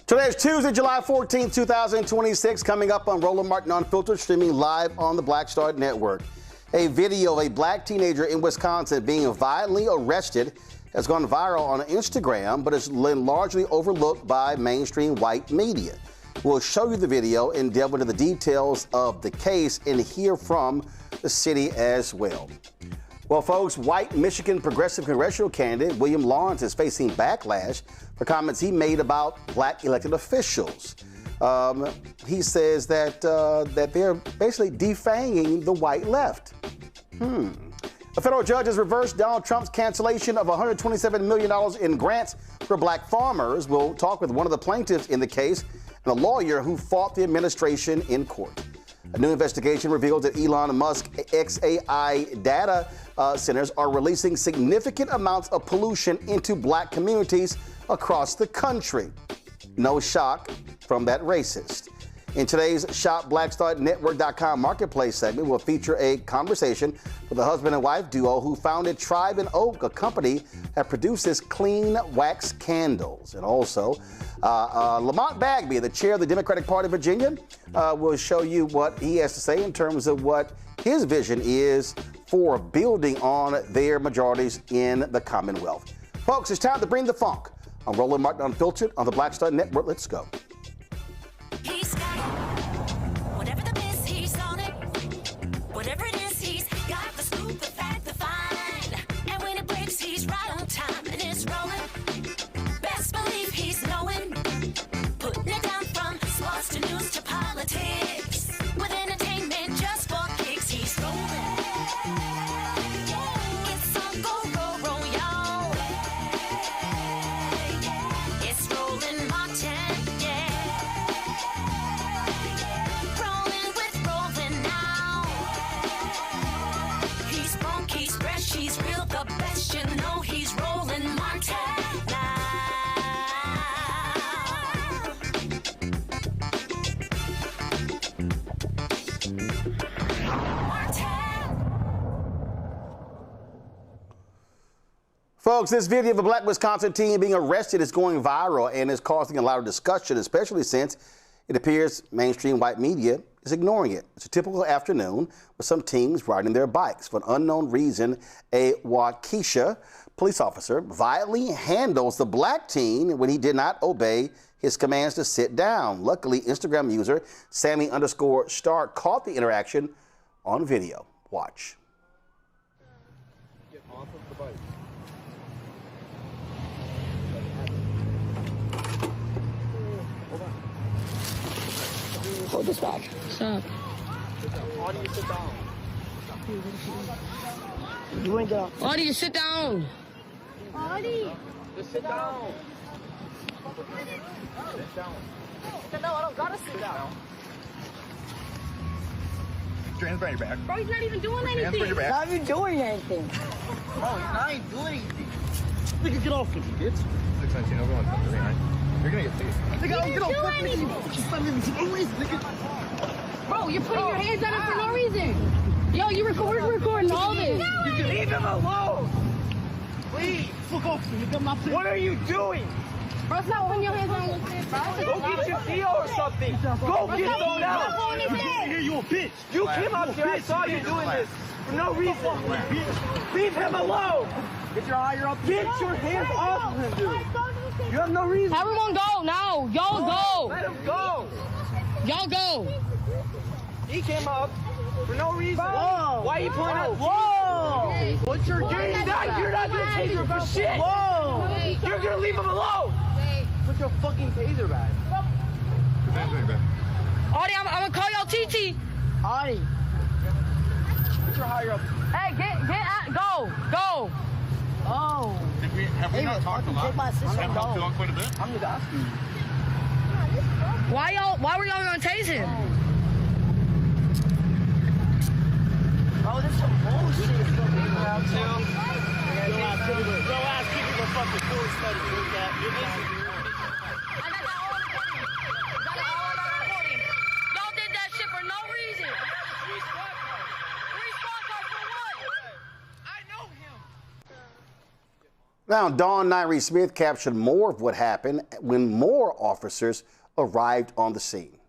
Today is Tuesday, July 14th, 2026, coming up on Roland Martin Unfiltered, streaming live on the Black Star Network. A video of a black teenager in Wisconsin being violently arrested has gone viral on Instagram, but has been largely overlooked by mainstream white media. We'll show you the video and delve into the details of the case and hear from the city as well. Well, folks, white Michigan progressive congressional candidate William Lawrence is facing backlash for comments he made about black elected officials. He says that they're basically defanging the white left. A federal judge has reversed Donald Trump's cancellation of $127 million in grants for black farmers. We'll talk with one of the plaintiffs in the case and a lawyer who fought the administration in court. A new investigation reveals that Elon Musk xAI data centers are releasing significant amounts of pollution into black communities across the country. No shock from that racist. In today's ShopBlackStarNetwork.com marketplace segment, we'll feature a conversation with a husband and wife duo who founded Tribe and Oak, a company that produces clean wax candles. And also, Lamont Bagby, the chair of the Democratic Party of Virginia, will show you what he has to say in terms of what his vision is for building on their majorities in the Commonwealth. Folks, it's time to bring the funk. I'm Roland Martin Unfiltered on the Black Star Network. Let's go. He's got whatever the miss, he's on it. Whatever it is, he's got the scoop, the fact, the find. And when it breaks, he's right on time and it's rolling. Best believe he's knowing. Putting it down from sports to news to politics. With entertainment just for kicks, he's rolling. It's on go, y'all. It's Roland Martin, rolling with Roland now. He's funk, he's fresh, he's real, the best, you know he's Roland Martin now. Folks, this video of a black Wisconsin teen being arrested is going viral and is causing a lot of discussion, especially since it appears mainstream white media is ignoring it. It's a typical afternoon with some teens riding their bikes. For an unknown reason, a Waukesha police officer violently handles the black teen when he did not obey his commands to sit down. Luckily, Instagram user Sammy_Stark caught the interaction on video. Watch. Get off of the bike. Hold this back. Stop. Audie, sit down. You ain't get off. Audie, sit down. Audie. Just sit down. Sit down. No, I don't gotta sit down. Put your hands behind your back. Bro, he's not even doing Put your hands behind your back. Not even doing anything. Bro, I ain't doing anything. Nigga, get off me, bitch. 619, everyone comes behind. You're gonna get tased. Nigga, get off me. Bro, you're putting your hands on him for no reason. Yo, you're recording all this. Leave him alone. Please. Fuck off me, nigga. What are you doing? Bro, it's not putting your hands on his head, bro. Go get your deal or something. Go get thrown out. on his head. Here, you a bitch. You came up here. I saw you doing this for no reason. Leave him alone. Get your higher up. Get your hands off of him, dude. You have no reason. Everyone go now. Y'all go. Let him go. Y'all go. He came up for no reason. Whoa. Why are you pointing at? Whoa. What's your game? You're not gonna take her for shit. Whoa. You're gonna leave him alone. Put your fucking taser back. Put your hands on your back. Audie, I'm gonna call y'all TT. Audie. Put your higher up. Hey, go. Oh. Have we not talked a lot? Take my sister Have we talked home. quite a bit? I'm just asking you. Why were y'all gonna tase him? Bro, this is some bullshit. Go ask people to fucking force study. Look at. You're missing. I got that all on recording. Y'all did that shit for no reason. Three squad cars for what? I know him. Now, Dawn Nyree Smith captured more of what happened when more officers arrived on the scene.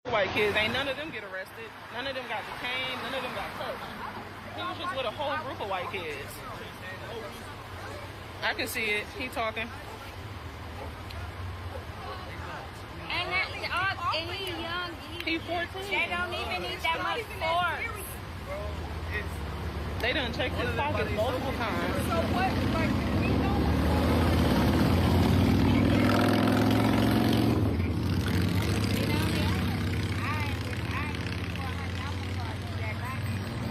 White kids, ain't none of them get arrested. None of them got detained. None of them got touched. He was just with a whole group of white kids. I can see it. He talking. And he's young. He 14. They don't even need that much force. They done checked his pockets multiple times. So what? Like, we don't.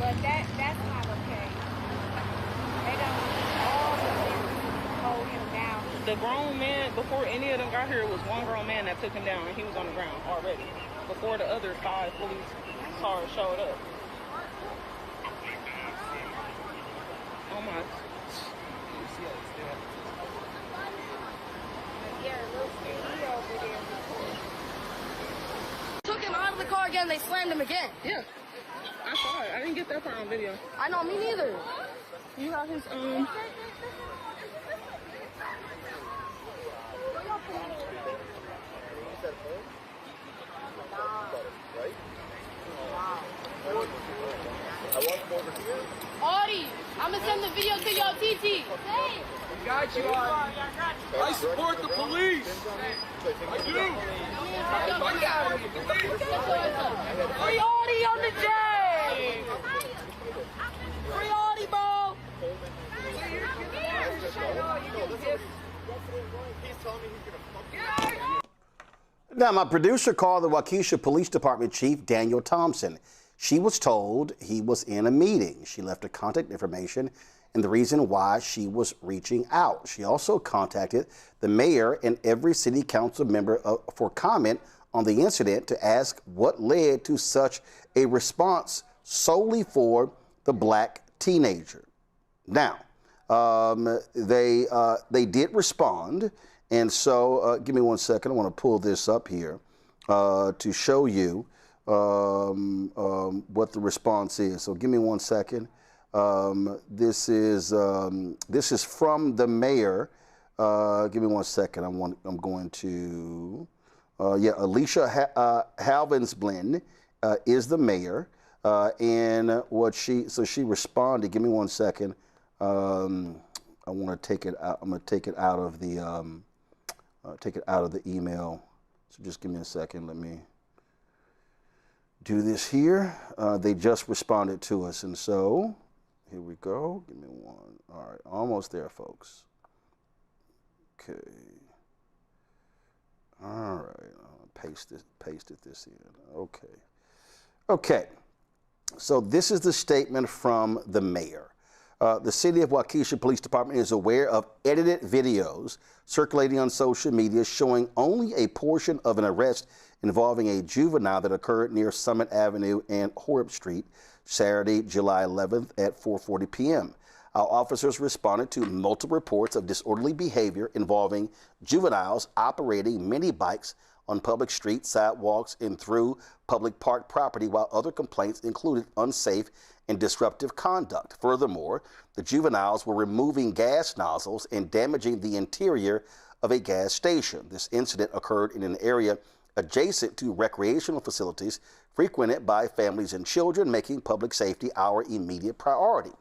But that's not okay. They don't all of them hold him down. The grown man, before any of them got here, it was one grown man that took him down, and he was on the ground already. Before the other 5 police cars showed up. Oh my. Took him out of the car again, they slammed him again. Yeah. I saw it. I didn't get that part on video. I know, me neither. You got his Audie, I'm gonna send the video to your TT. Got you on. I support the police. I do. Free Audie on the day. Free Audie, bro. Now, my producer called the Waukesha Police Department Chief, Daniel Thompson. She was told he was in a meeting. She left her contact information and the reason why she was reaching out. She also contacted the mayor and every city council member for comment on the incident to ask what led to such a response solely for the black teenager. Now, they did respond, and so give me one second. I want to pull this up here to show you what the response is. So give me one second. This is from the mayor. Give me one second. I'm going to Alicia Halvinsblend is the mayor, and she responded. Give me one second. I want to take it out. I'm going to take it out of the email. So just give me a second. Let me do this here. They just responded to us, and so here we go. Give me one. All right, almost there, folks. Okay. All right. I'll pasted this in. Okay. Okay. So this is the statement from the mayor. The City of Waukesha Police Department is aware of edited videos circulating on social media showing only a portion of an arrest involving a juvenile that occurred near Summit Avenue and Horeb Street Saturday, July 11th at 4:40 p.m. Our officers responded to multiple reports of disorderly behavior involving juveniles operating mini bikes on public streets, sidewalks, and through public park property, while other complaints included unsafe and disruptive conduct. Furthermore, the juveniles were removing gas nozzles and damaging the interior of a gas station. This incident occurred in an area adjacent to recreational facilities frequented by families and children, making public safety our immediate priority.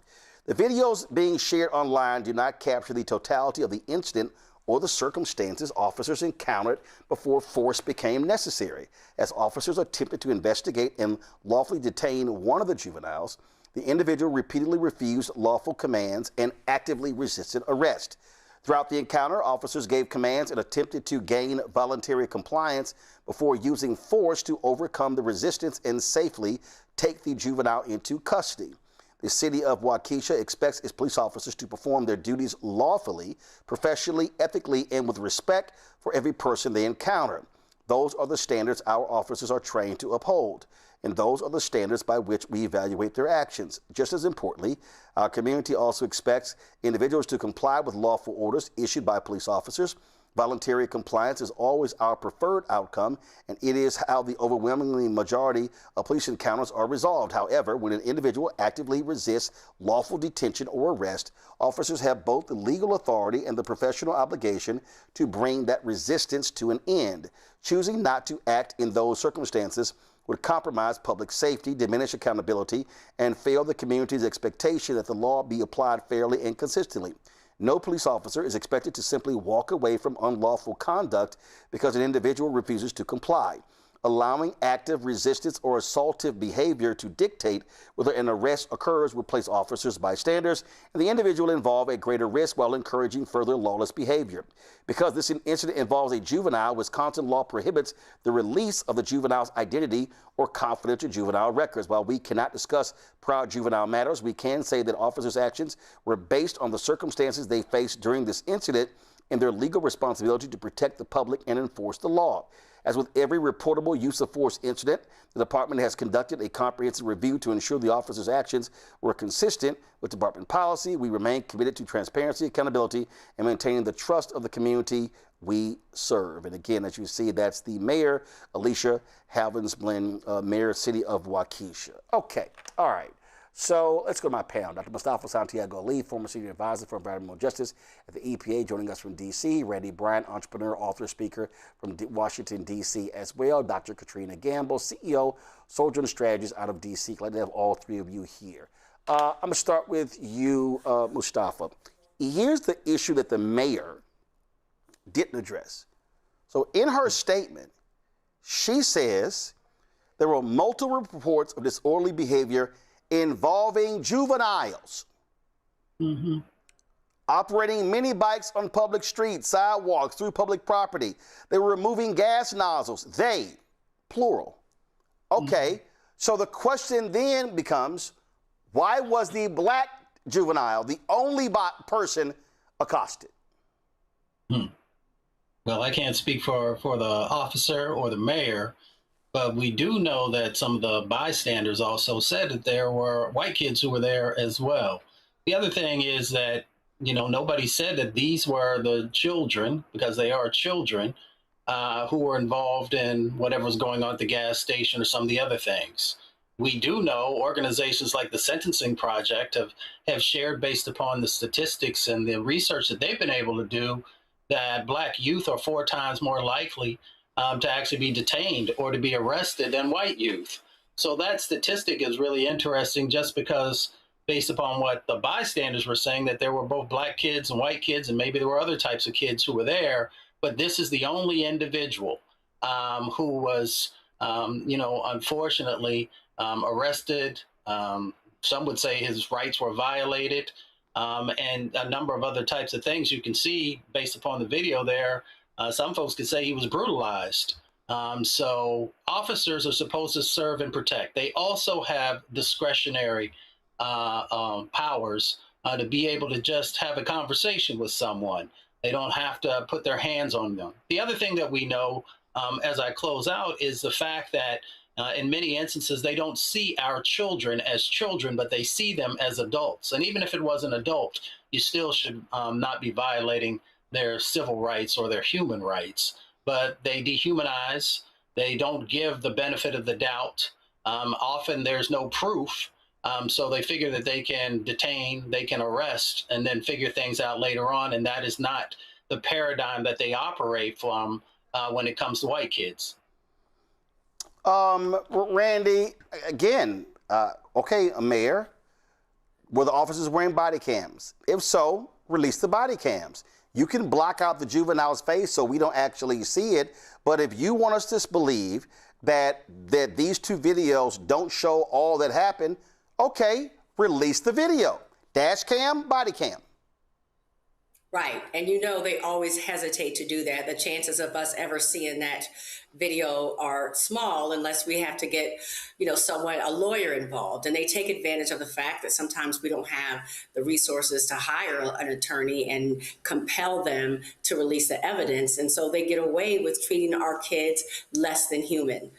The videos being shared online do not capture the totality of the incident or the circumstances officers encountered before force became necessary. As officers attempted to investigate and lawfully detain one of the juveniles, the individual repeatedly refused lawful commands and actively resisted arrest. Throughout the encounter, officers gave commands and attempted to gain voluntary compliance before using force to overcome the resistance and safely take the juvenile into custody. The City of Waukesha expects its police officers to perform their duties lawfully, professionally, ethically, and with respect for every person they encounter. Those are the standards our officers are trained to uphold, and those are the standards by which we evaluate their actions. Just as importantly, our community also expects individuals to comply with lawful orders issued by police officers. Voluntary compliance is always our preferred outcome, and it is how the overwhelming majority of police encounters are resolved. However, when an individual actively resists lawful detention or arrest, officers have both the legal authority and the professional obligation to bring that resistance to an end. Choosing not to act in those circumstances would compromise public safety, diminish accountability, and fail the community's expectation that the law be applied fairly and consistently. No police officer is expected to simply walk away from unlawful conduct because an individual refuses to comply. Allowing active resistance or assaultive behavior to dictate whether an arrest occurs would place officers, bystanders, and the individual involved at greater risk while encouraging further lawless behavior. Because this incident involves a juvenile, Wisconsin law prohibits the release of the juvenile's identity or confidential juvenile records. While we cannot discuss prior juvenile matters, we can say that officers' actions were based on the circumstances they faced during this incident and their legal responsibility to protect the public and enforce the law. As with every reportable use of force incident, the department has conducted a comprehensive review to ensure the officers' actions were consistent with department policy. We remain committed to transparency, accountability, and maintaining the trust of the community we serve. And again, as you see, that's the mayor, Alicia Halvins-Blinn, mayor, city of Waukesha. Okay, all right. So let's go to my panel. Dr. Mustafa Santiago Ali, former senior advisor for environmental justice at the EPA, joining us from D.C. Randy Bryant, entrepreneur, author, speaker from Washington, D.C. as well. Dr. Katrina Gamble, CEO, Sojourner Strategies out of D.C. Glad to have all three of you here. I'm going to start with you, Mustafa. Here's the issue that the mayor didn't address. So in her statement, she says there were multiple reports of disorderly behavior involving juveniles, operating mini bikes on public streets, sidewalks, through public property. They were removing gas nozzles. They, plural. Okay, so the question then becomes, why was the black juvenile the only person accosted? Well, I can't speak for the officer or the mayor, but we do know that some of the bystanders also said that there were white kids who were there as well. The other thing is that, you know, nobody said that these were the children, because they are children, who were involved in whatever was going on at the gas station or some of the other things. We do know organizations like the Sentencing Project have shared, based upon the statistics and the research that they've been able to do, that black youth are 4 times more likely to actually be detained or to be arrested than white youth. So that statistic is really interesting, just because based upon what the bystanders were saying, that there were both black kids and white kids, and maybe there were other types of kids who were there, but this is the only individual who was, you know, unfortunately arrested. Some would say his rights were violated, and a number of other types of things you can see based upon the video there. Some folks could say he was brutalized. So officers are supposed to serve and protect. They also have discretionary powers to be able to just have a conversation with someone. They don't have to put their hands on them. The other thing that we know, as I close out, is the fact that in many instances, they don't see our children as children, but they see them as adults. And even if it was an adult, you still should not be violating their civil rights or their human rights. But they dehumanize. They don't give the benefit of the doubt. Often there's no proof. So they figure that they can detain, they can arrest, and then figure things out later on. And that is not the paradigm that they operate from when it comes to white kids. Randy, again, okay, a mayor, were the officers wearing body cams? If so, release the body cams. You can block out the juvenile's face so we don't actually see it, but if you want us to believe that these 2 videos don't show all that happened, okay, release the video. Dash cam, body cam. Right. And you know, they always hesitate to do that. The chances of us ever seeing that video are small unless we have to get, you know, a lawyer involved. And they take advantage of the fact that sometimes we don't have the resources to hire an attorney and compel them to release the evidence. And so they get away with treating our kids less than human.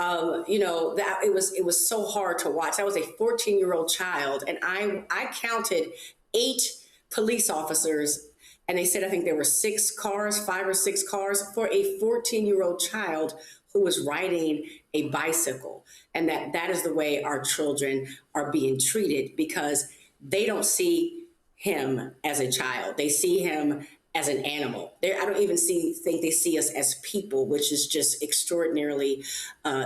You know, that it was so hard to watch. I was a 14-year-old child, and I counted 8 police officers And they said, I think there were 6 cars, 5 or 6 cars for a 14-year-old child who was riding a bicycle. And that is the way our children are being treated, because they don't see him as a child. They see him as an animal. I don't even think they see us as people, which is just extraordinarily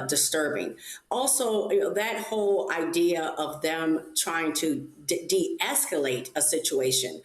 disturbing. Also, that whole idea of them trying to de-escalate a situation,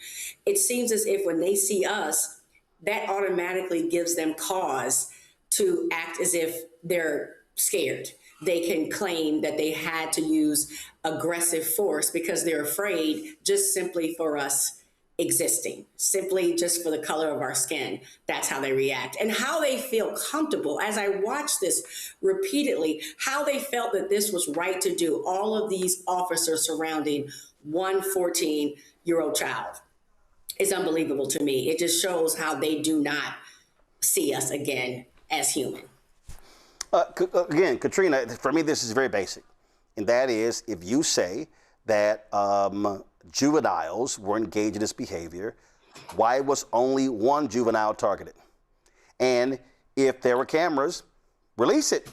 it seems as if when they see us, that automatically gives them cause to act as if they're scared. They can claim that they had to use aggressive force because they're afraid, just simply for us existing, simply just for the color of our skin. That's how they react, and how they feel comfortable. As I watched this repeatedly, how they felt that this was right to do, all of these officers surrounding one 14-year-old child, is unbelievable to me. It just shows how they do not see us again as human. Again, Katrina, for me, this is very basic. And that is, if you say that juveniles were engaged in this behavior, why was only one juvenile targeted? And if there were cameras, release it.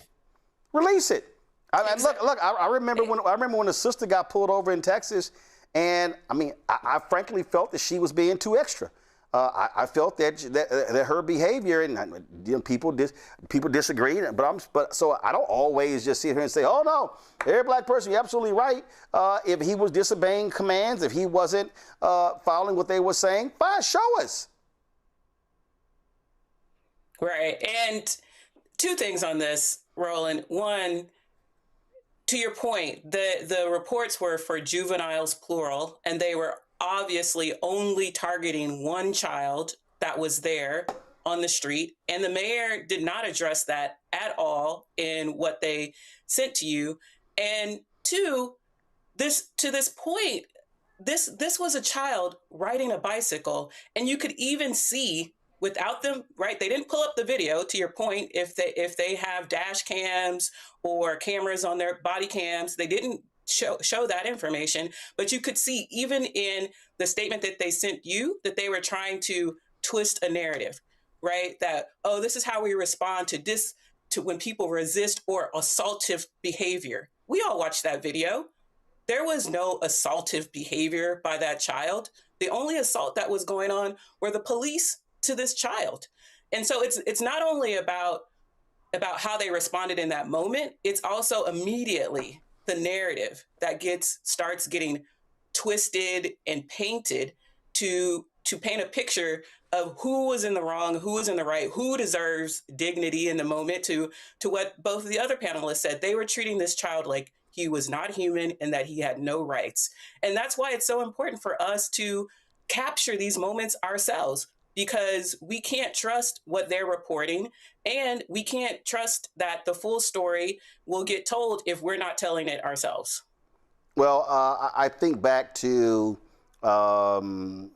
Release it. I remember when the sister got pulled over in Texas, and I mean, I frankly felt that she was being too extra. I felt that her behavior, and people disagreed, but so I don't always just sit here and say, oh no, every black person, you're absolutely right. If he was disobeying commands, if he wasn't following what they were saying, fine, show us. Right, and 2 things on this, Roland. One, to your point, the reports were for juveniles, plural, and they were obviously only targeting one child that was there on the street. And the mayor did not address that at all in what they sent to you. And 2, to this point, this was a child riding a bicycle, and you could even see without them, right? They didn't pull up the video, to your point. If they have dash cams or cameras on their body cams, they didn't show that information, but you could see even in the statement that they sent you that they were trying to twist a narrative, right? That, oh, this is how we respond to when people resist or assaultive behavior. We all watched that video. There was no assaultive behavior by that child. The only assault that was going on were the police to this child. And so it's not only about how they responded in that moment, it's also immediately the narrative that starts getting twisted and painted to paint a picture of who was in the wrong, who was in the right, who deserves dignity in the moment, to what both of the other panelists said. They were treating this child like he was not human and that he had no rights. And that's why it's so important for us to capture these moments ourselves, because we can't trust what they're reporting, and we can't trust that the full story will get told if we're not telling it ourselves. Well, I think back to one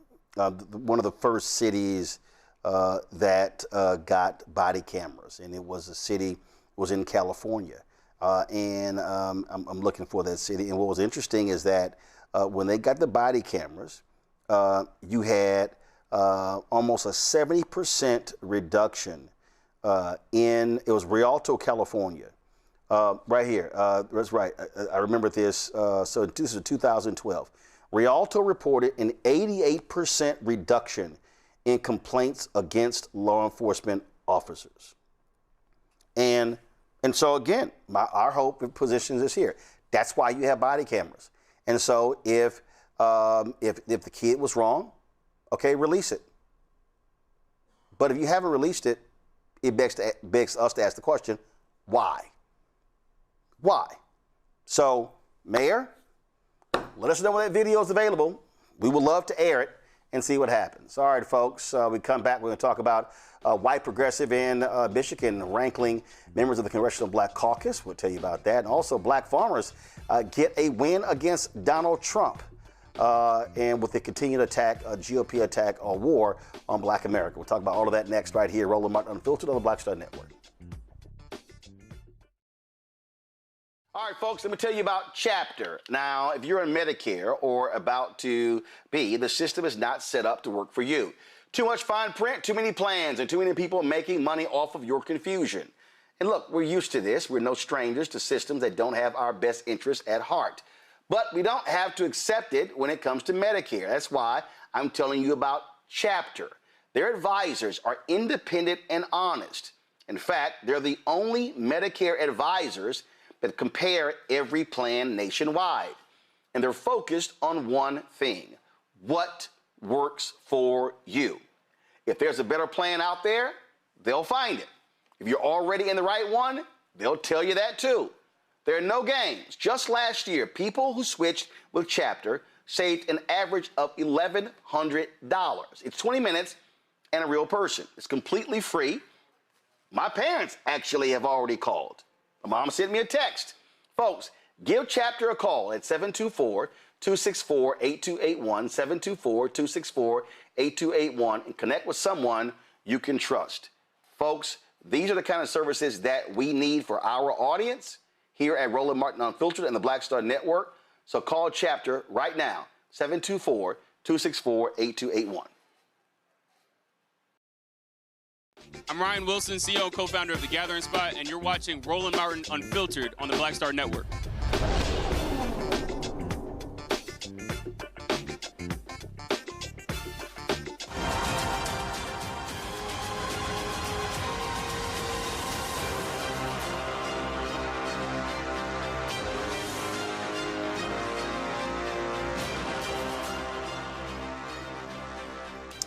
of the first cities that got body cameras, and it was in California. And I'm looking for that city. And what was interesting is that when they got the body cameras, you had almost a 70% reduction it was Rialto, California. Right here, that's right. I remember this. So this is 2012. Rialto reported an 88% reduction in complaints against law enforcement officers. And so again, our hope and positions is here. That's why you have body cameras. And so if the kid was wrong, okay, release it. But if you haven't released it, it begs us to ask the question, why? Why? So, Mayor, let us know when that video is available. We would love to air it and see what happens. All right, folks, we come back. We're going to talk about white progressive in Michigan rankling members of the Congressional Black Caucus. We'll tell you about that. And also, black farmers get a win against Donald Trump. And with the continued attack, GOP attack or war on black America. We'll talk about all of that next right here. Roland Martin Unfiltered on the Black Star Network. All right, folks, let me tell you about Chapter. Now, if you're on Medicare or about to be, the system is not set up to work for you. Too much fine print, too many plans, and too many people making money off of your confusion. And look, we're used to this. We're no strangers to systems that don't have our best interests at heart. But we don't have to accept it when it comes to Medicare. That's why I'm telling you about Chapter. Their advisors are independent and honest. In fact, they're the only Medicare advisors that compare every plan nationwide. And they're focused on one thing: what works for you. If there's a better plan out there, they'll find it. If you're already in the right one, they'll tell you that too. There are no games. Just last year, people who switched with Chapter saved an average of $1,100. It's 20 minutes and a real person. It's completely free. My parents actually have already called. My mom sent me a text. Folks, give Chapter a call at 724-264-8281, 724-264-8281, and connect with someone you can trust. Folks, these are the kind of services that we need for our audience here at Roland Martin Unfiltered and the Black Star Network. So call Chapter right now, 724-264-8281. I'm Ryan Wilson, CEO and co-founder of The Gathering Spot, and you're watching Roland Martin Unfiltered on the Black Star Network.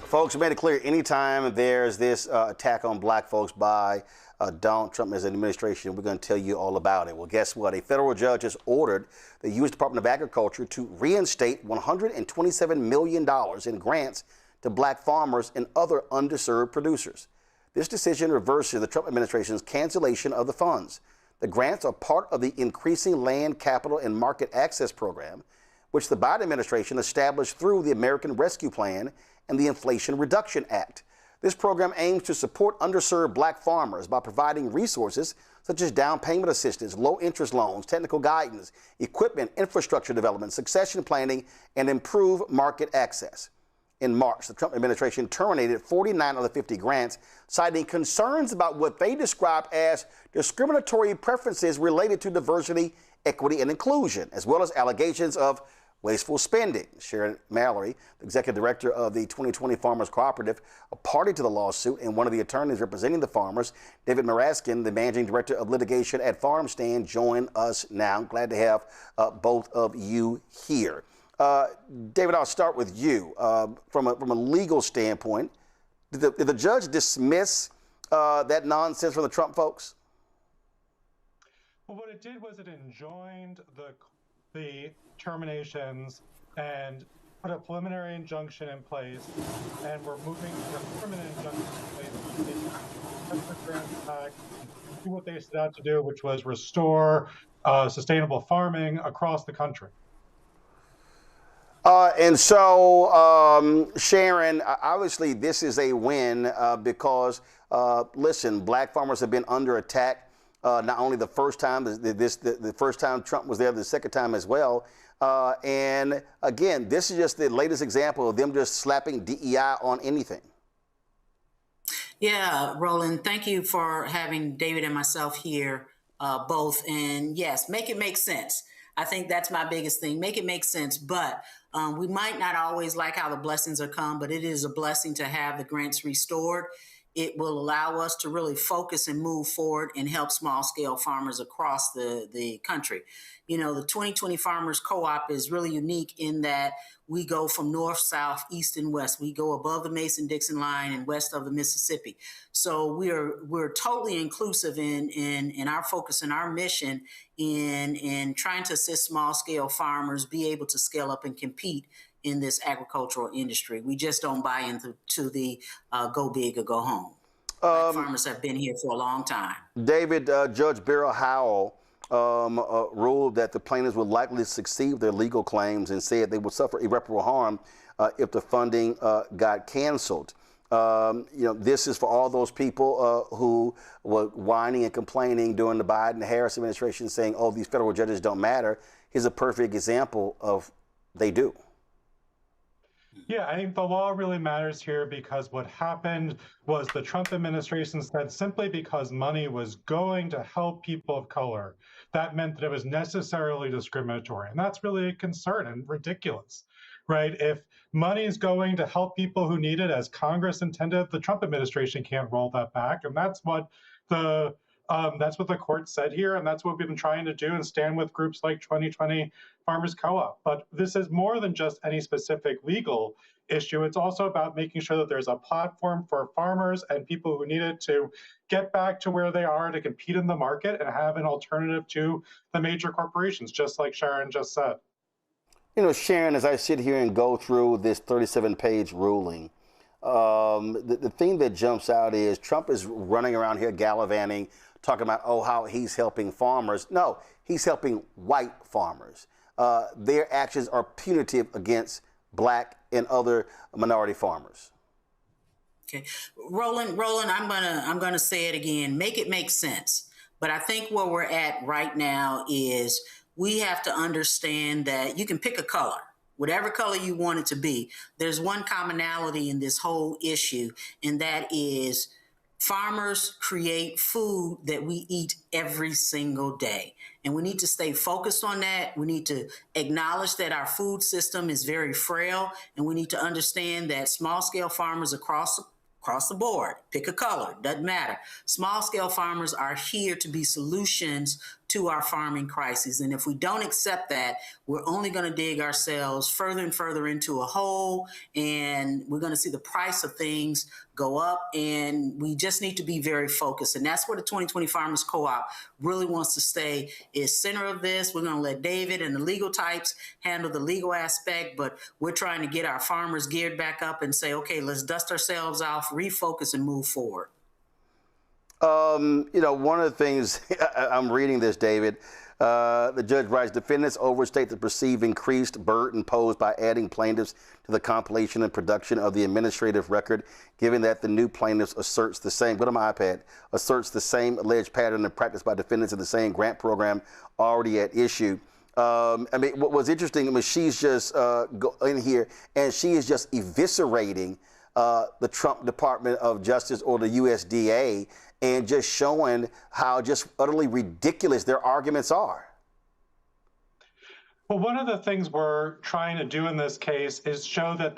Folks, we made it clear anytime there's this attack on black folks by Donald Trump as an administration, we're going to tell you all about it. Well, guess what? A federal judge has ordered the U.S. Department of Agriculture to reinstate $127 million in grants to black farmers and other underserved producers. This decision reverses the Trump administration's cancellation of the funds. The grants are part of the Increasing Land, Capital, and Market Access Program, which the Biden administration established through the American Rescue Plan and the Inflation Reduction Act. This program aims to support underserved black farmers by providing resources such as down payment assistance, low interest loans, technical guidance, equipment, infrastructure development, succession planning, and improved market access. In March, the Trump administration terminated 49 of the 50 grants, citing concerns about what they described as discriminatory preferences related to diversity, equity, and inclusion, as well as allegations of wasteful spending. Sharon Mallory, the executive director of the 2020 Farmers Cooperative, a party to the lawsuit, and one of the attorneys representing the farmers, David Maraskin, the managing director of litigation at FarmStand, join us now. Glad to have both of you here. David, I'll start with you. From a legal standpoint, did the judge dismiss that nonsense from the Trump folks? Well, what it did was it enjoined the terminations and put a preliminary injunction in place, and we're moving to a permanent injunction in place. Do what they set out to do, which was restore sustainable farming across the country. And so, Sharon, obviously this is a win because, listen, black farmers have been under attack. Not only the first time, the first time Trump was there, the second time as well. And again, this is just the latest example of them just slapping DEI on anything. Yeah, Roland, thank you for having David and myself here both. And yes, make it make sense. I think that's my biggest thing. Make it make sense. But we might not always like how the blessings are come, but it is a blessing to have the grants restored. It will allow us to really focus and move forward and help small scale farmers across the country. You know, the 2020 Farmers Co-op is really unique in that we go from north, south, east, and west. We go above the Mason-Dixon line and west of the Mississippi. So we're totally inclusive in our focus and our mission in trying to assist small scale farmers be able to scale up and compete in this agricultural industry. We just don't buy into the go big or go home. Farmers have been here for a long time. David, Judge Beryl Howell ruled that the plaintiffs would likely succeed with their legal claims and said they would suffer irreparable harm if the funding got canceled. You know, this is for all those people who were whining and complaining during the Biden-Harris administration saying, oh, these federal judges don't matter. Here's a perfect example of they do. Yeah, I think the law really matters here because what happened was the Trump administration said simply because money was going to help people of color, that meant that it was necessarily discriminatory. And that's really a concern and ridiculous, right? If money is going to help people who need it as Congress intended, the Trump administration can't roll that back. And that's what the court said here, and that's what we've been trying to do and stand with groups like 2020 Farmers Co-op. But this is more than just any specific legal issue. It's also about making sure that there's a platform for farmers and people who need it to get back to where they are to compete in the market and have an alternative to the major corporations, just like Sharon just said. You know, Sharon, as I sit here and go through this 37-page ruling, the thing that jumps out is Trump is running around here gallivanting, talking about, oh, how he's helping farmers. No, he's helping white farmers. Their actions are punitive against black and other minority farmers. Okay, Roland, I'm gonna say it again. Make it make sense. But I think where we're at right now is we have to understand that you can pick a color, whatever color you want it to be. There's one commonality in this whole issue, and that is farmers create food that we eat every single day. And we need to stay focused on that. We need to acknowledge that our food system is very frail, and we need to understand that small-scale farmers across the board, pick a color, doesn't matter. Small-scale farmers are here to be solutions to our farming crises. And if we don't accept that, we're only going to dig ourselves further and further into a hole, and we're going to see the price of things go up, and we just need to be very focused. And that's where the 2020 Farmers Co-op really wants to stay, is center of this. We're going to let David and the legal types handle the legal aspect, but we're trying to get our farmers geared back up and say, okay, let's dust ourselves off, refocus, and move forward. You know, one of the things, I'm reading this, David, the judge writes, defendants overstate the perceived increased burden posed by adding plaintiffs to the compilation and production of the administrative record, given that the new plaintiffs asserts the same, go to my iPad, asserts the same alleged pattern of practice by defendants in the same grant program already at issue. I mean, what was interesting, I mean, she's just in here and she is just eviscerating the Trump Department of Justice or the USDA and just showing how just utterly ridiculous their arguments are. Well, one of the things we're trying to do in this case is show that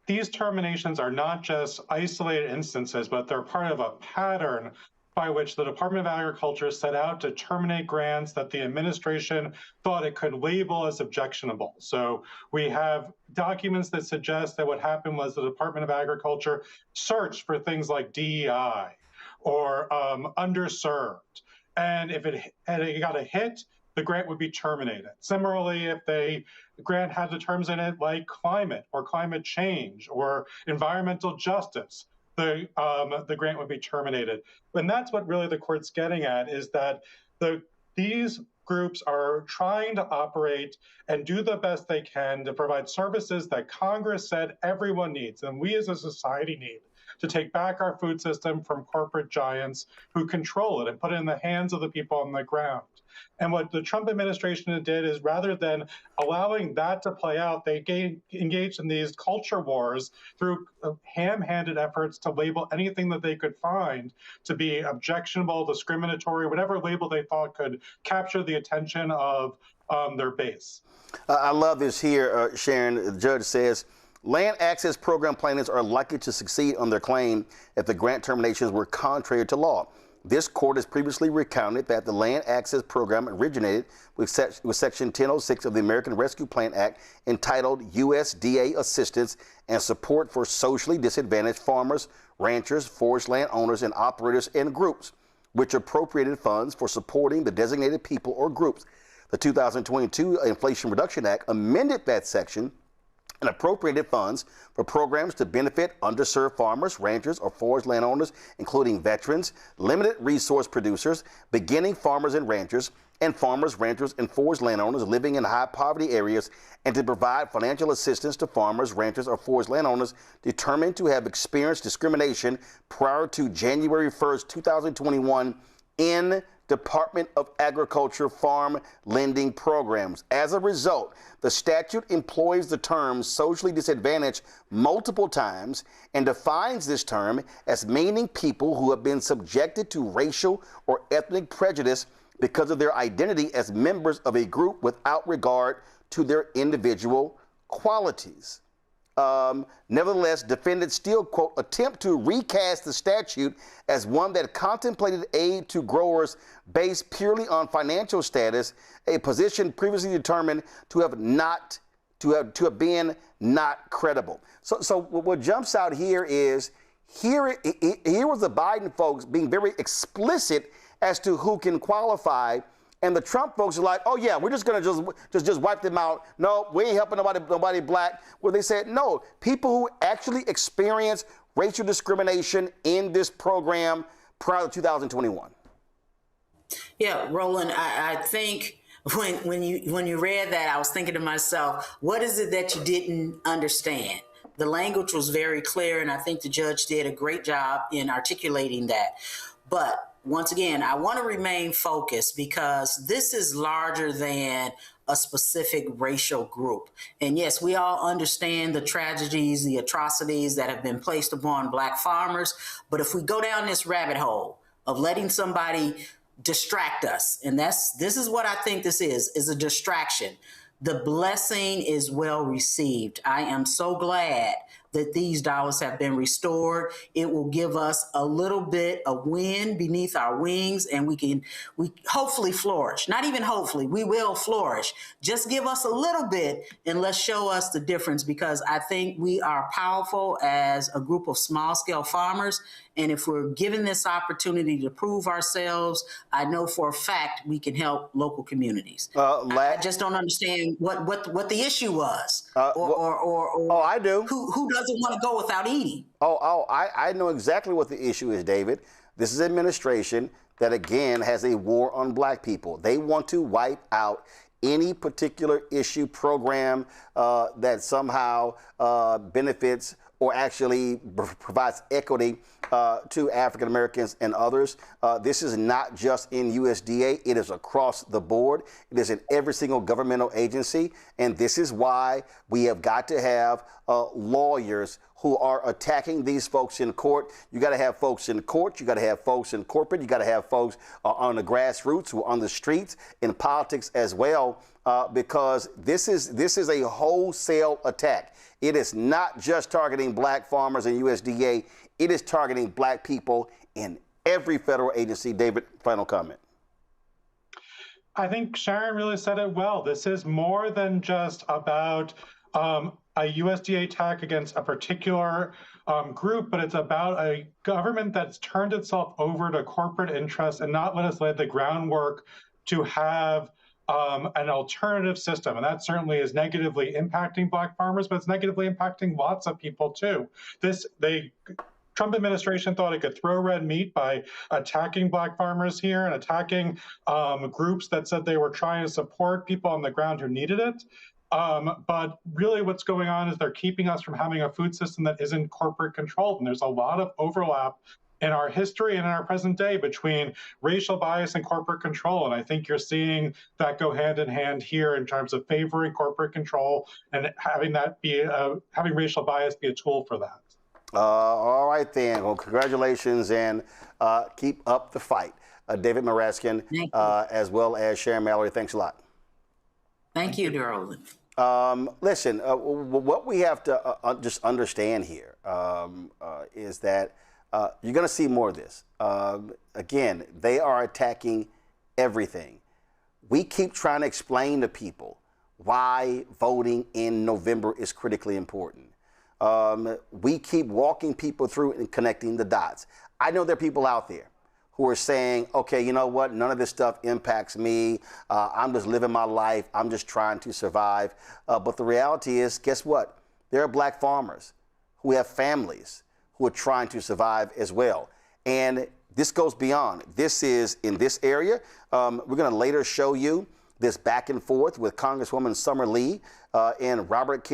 these terminations are not just isolated instances, but they're part of a pattern by which the Department of Agriculture set out to terminate grants that the administration thought it could label as objectionable. So we have documents that suggest that what happened was the Department of Agriculture searched for things like DEI or underserved. And if it got a hit, the grant would be terminated. Similarly, if the grant had the terms in it like climate or climate change or environmental justice, the grant would be terminated. And that's what really the court's getting at, is that these groups are trying to operate and do the best they can to provide services that Congress said everyone needs and we as a society need, to take back our food system from corporate giants who control it and put it in the hands of the people on the ground. And what the Trump administration did is, rather than allowing that to play out, they engaged in these culture wars through ham-handed efforts to label anything that they could find to be objectionable, discriminatory, whatever label they thought could capture the attention of their base. I love this here, Sharon. The judge says, land access program plaintiffs are likely to succeed on their claim if the grant terminations were contrary to law. This court has previously recounted that the land access program originated with Section 1006 of the American Rescue Plan Act, entitled USDA Assistance and Support for Socially Disadvantaged Farmers, Ranchers, Forest Land Owners, and Operators and Groups, which appropriated funds for supporting the designated people or groups. The 2022 Inflation Reduction Act amended that section and appropriated funds for programs to benefit underserved farmers, ranchers, or forest landowners, including veterans, limited resource producers, beginning farmers and ranchers, and farmers, ranchers, and forest landowners living in high poverty areas, and to provide financial assistance to farmers, ranchers, or forest landowners determined to have experienced discrimination prior to January 1st, 2021 in Department of Agriculture farm lending programs. As a result, the statute employs the term socially disadvantaged multiple times and defines this term as meaning people who have been subjected to racial or ethnic prejudice because of their identity as members of a group without regard to their individual qualities. Nevertheless, defendants still, quote, attempt to recast the statute as one that contemplated aid to growers based purely on financial status, a position previously determined to have been not credible. So what jumps out here is here was the Biden folks being very explicit as to who can qualify. And the Trump folks are like, oh yeah, we're just gonna just wipe them out. No, we ain't helping nobody black. Well, they said no. People who actually experience racial discrimination in this program prior to 2021. Yeah, Roland, I think when you read that, I was thinking to myself, what is it that you didn't understand? The language was very clear, and I think the judge did a great job in articulating that. But once again, I want to remain focused because this is larger than a specific racial group. And yes, we all understand the tragedies, the atrocities that have been placed upon black farmers. But if we go down this rabbit hole of letting somebody distract us, and this is what I think this is a distraction. The blessing is well received. I am so glad that these dollars have been restored. It will give us a little bit of wind beneath our wings, and we hopefully flourish. Not even hopefully, we will flourish. Just give us a little bit and let's show us the difference, because I think we are powerful as a group of small scale farmers. And if we're given this opportunity to prove ourselves, I know for a fact we can help local communities. I just don't understand what the issue was, or I do. Who doesn't want to go without eating? I know exactly what the issue is, David. This is an administration that again has a war on black people. They want to wipe out any particular issue program that somehow benefits or actually provides equity to African Americans and others. This is not just in USDA, it is across the board. It is in every single governmental agency. And this is why we have got to have lawyers who are attacking these folks in court. You got to have folks in court, you got to have folks in corporate, you got to have folks on the grassroots who are on the streets, in politics as well, because this is a wholesale attack. It is not just targeting black farmers in USDA. It is targeting black people in every federal agency. David, final comment. I think Sharon really said it well. This is more than just about a USDA attack against a particular group, but it's about a government that's turned itself over to corporate interests and not let us lay the groundwork to have an alternative system. And that certainly is negatively impacting black farmers, but it's negatively impacting lots of people too. Trump administration thought it could throw red meat by attacking black farmers here and attacking groups that said they were trying to support people on the ground who needed it. But really what's going on is they're keeping us from having a food system that isn't corporate controlled. And there's a lot of overlap in our history and in our present day between racial bias and corporate control. And I think you're seeing that go hand in hand here in terms of favoring corporate control and having that be having racial bias be a tool for that. All right, then. Well, congratulations and keep up the fight. David Maraskin, as well as Sharon Mallory, thanks a lot. Thank you, Darrell. Listen, what we have to just understand here is that you're going to see more of this. Again, they are attacking everything. We keep trying to explain to people why voting in November is critically important. We keep walking people through and connecting the dots. I know there are people out there who are saying, okay, you know what, none of this stuff impacts me. I'm just living my life. I'm just trying to survive. But the reality is, guess what? There are black farmers who have families who are trying to survive as well. And this goes beyond. This is in this area. We're going to later show you this back and forth with Congresswoman Summer Lee and Robert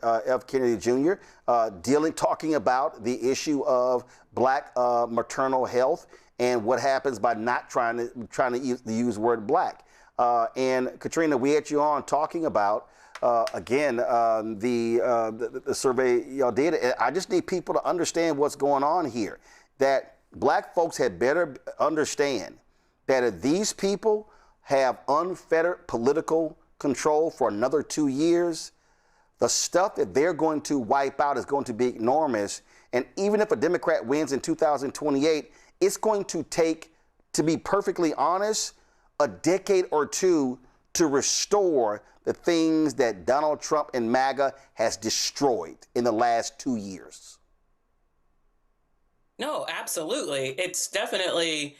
F. Kennedy Jr. Talking about the issue of black maternal health and what happens by not trying to use the word black. And Katrina, we had you on talking about again the survey y'all did. I just need people to understand what's going on here. That black folks had better understand that if these people have unfettered political control for another 2 years, the stuff that they're going to wipe out is going to be enormous. And even if a Democrat wins in 2028, it's going to take, to be perfectly honest, a decade or two to restore the things that Donald Trump and MAGA has destroyed in the last 2 years. No, absolutely. It's definitely,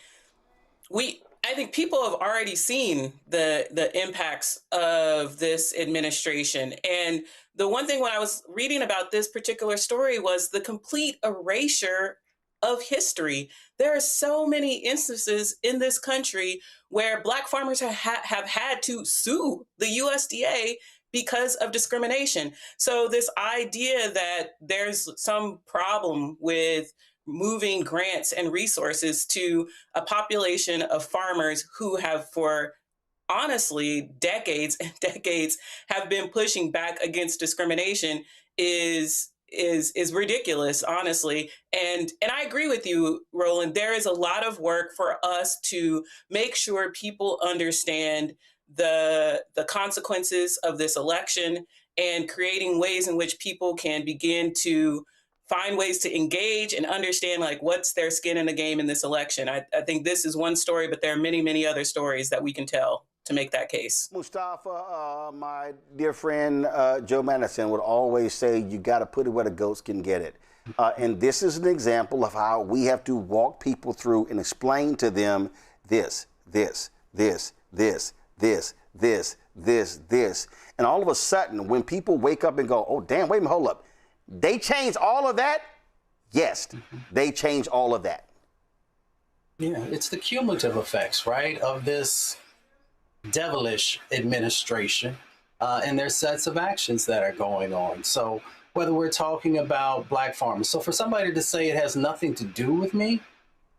I think people have already seen the impacts of this administration. And the one thing when I was reading about this particular story was the complete erasure of history. There are so many instances in this country where Black farmers have had to sue the USDA because of discrimination. So this idea that there's some problem with moving grants and resources to a population of farmers who have, for honestly decades and decades, have been pushing back against discrimination is ridiculous, honestly. And I agree with you, Roland. There is a lot of work for us to make sure people understand the consequences of this election and creating ways in which people can begin to find ways to engage and understand, like, what's their skin in the game in this election. I think this is one story, but there are many, many other stories that we can tell to make that case. Mustafa, my dear friend Joe Madison would always say, you got to put it where the goats can get it. And this is an example of how we have to walk people through and explain to them this. And all of a sudden, when people wake up and go, oh, damn, wait a minute, hold up. They changed all of that? Yes, they changed all of that. Yeah, it's the cumulative effects, right, of this devilish administration and their sets of actions that are going on. So whether we're talking about Black farmers, so for somebody to say it has nothing to do with me,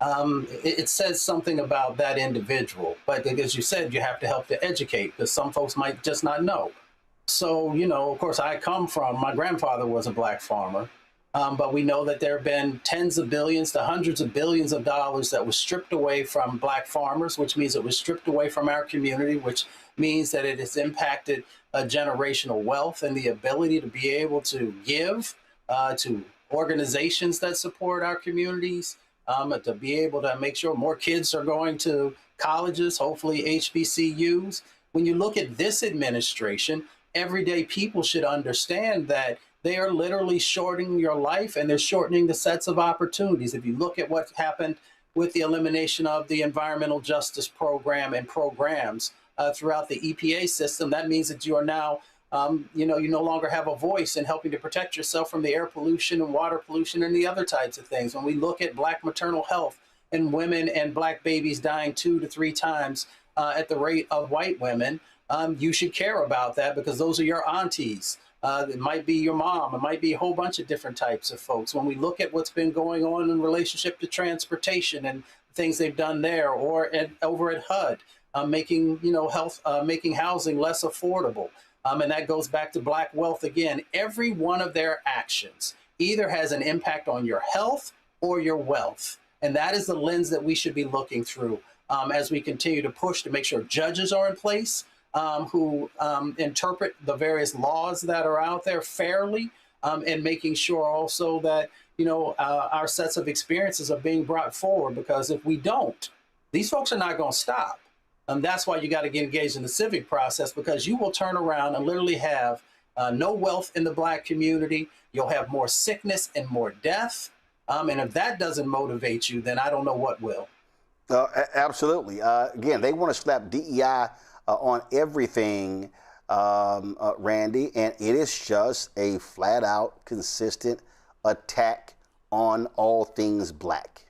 it says something about that individual. But as you said, you have to help to educate, because some folks might just not know. So, you know, of course, my grandfather was a Black farmer, but we know that there have been tens of billions to hundreds of billions of dollars that was stripped away from Black farmers, which means it was stripped away from our community, which means that it has impacted generational wealth and the ability to be able to give to organizations that support our communities, to be able to make sure more kids are going to colleges, hopefully HBCUs. When you look at this administration, everyday people should understand that they are literally shortening your life, and they're shortening the sets of opportunities. If you look at what happened with the elimination of the environmental justice program and programs throughout the EPA system, that means that you are now, you no longer have a voice in helping to protect yourself from the air pollution and water pollution and the other types of things. When we look at Black maternal health and women and Black babies dying 2 to 3 times at the rate of white women, you should care about that, because those are your aunties. It might be your mom. It might be a whole bunch of different types of folks. When we look at what's been going on in relationship to transportation and things they've done there, or over at HUD, making making housing less affordable, and that goes back to Black wealth again. Every one of their actions either has an impact on your health or your wealth, and that is the lens that we should be looking through as we continue to push to make sure judges are in place who interpret the various laws that are out there fairly, and making sure also that, our sets of experiences are being brought forward, because if we don't, these folks are not going to stop. That's why you got to get engaged in the civic process, because you will turn around and literally have no wealth in the Black community. You'll have more sickness and more death. And if that doesn't motivate you, then I don't know what will. Absolutely. Again, they want to slap DEI on everything, Randy, and it is just a flat out consistent attack on all things Black.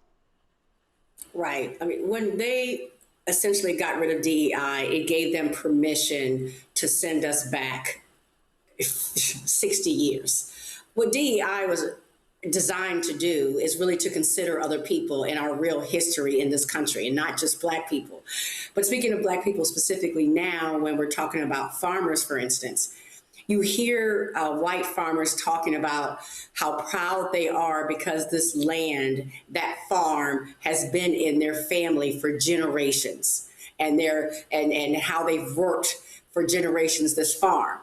Right. I mean, when they essentially got rid of DEI, it gave them permission to send us back 60 years. What DEI was designed to do is really to consider other people and our real history in this country, and not just Black people. But speaking of Black people specifically now, when we're talking about farmers, for instance, you hear white farmers talking about how proud they are because this land, that farm, has been in their family for generations, and how they've worked for generations this farm.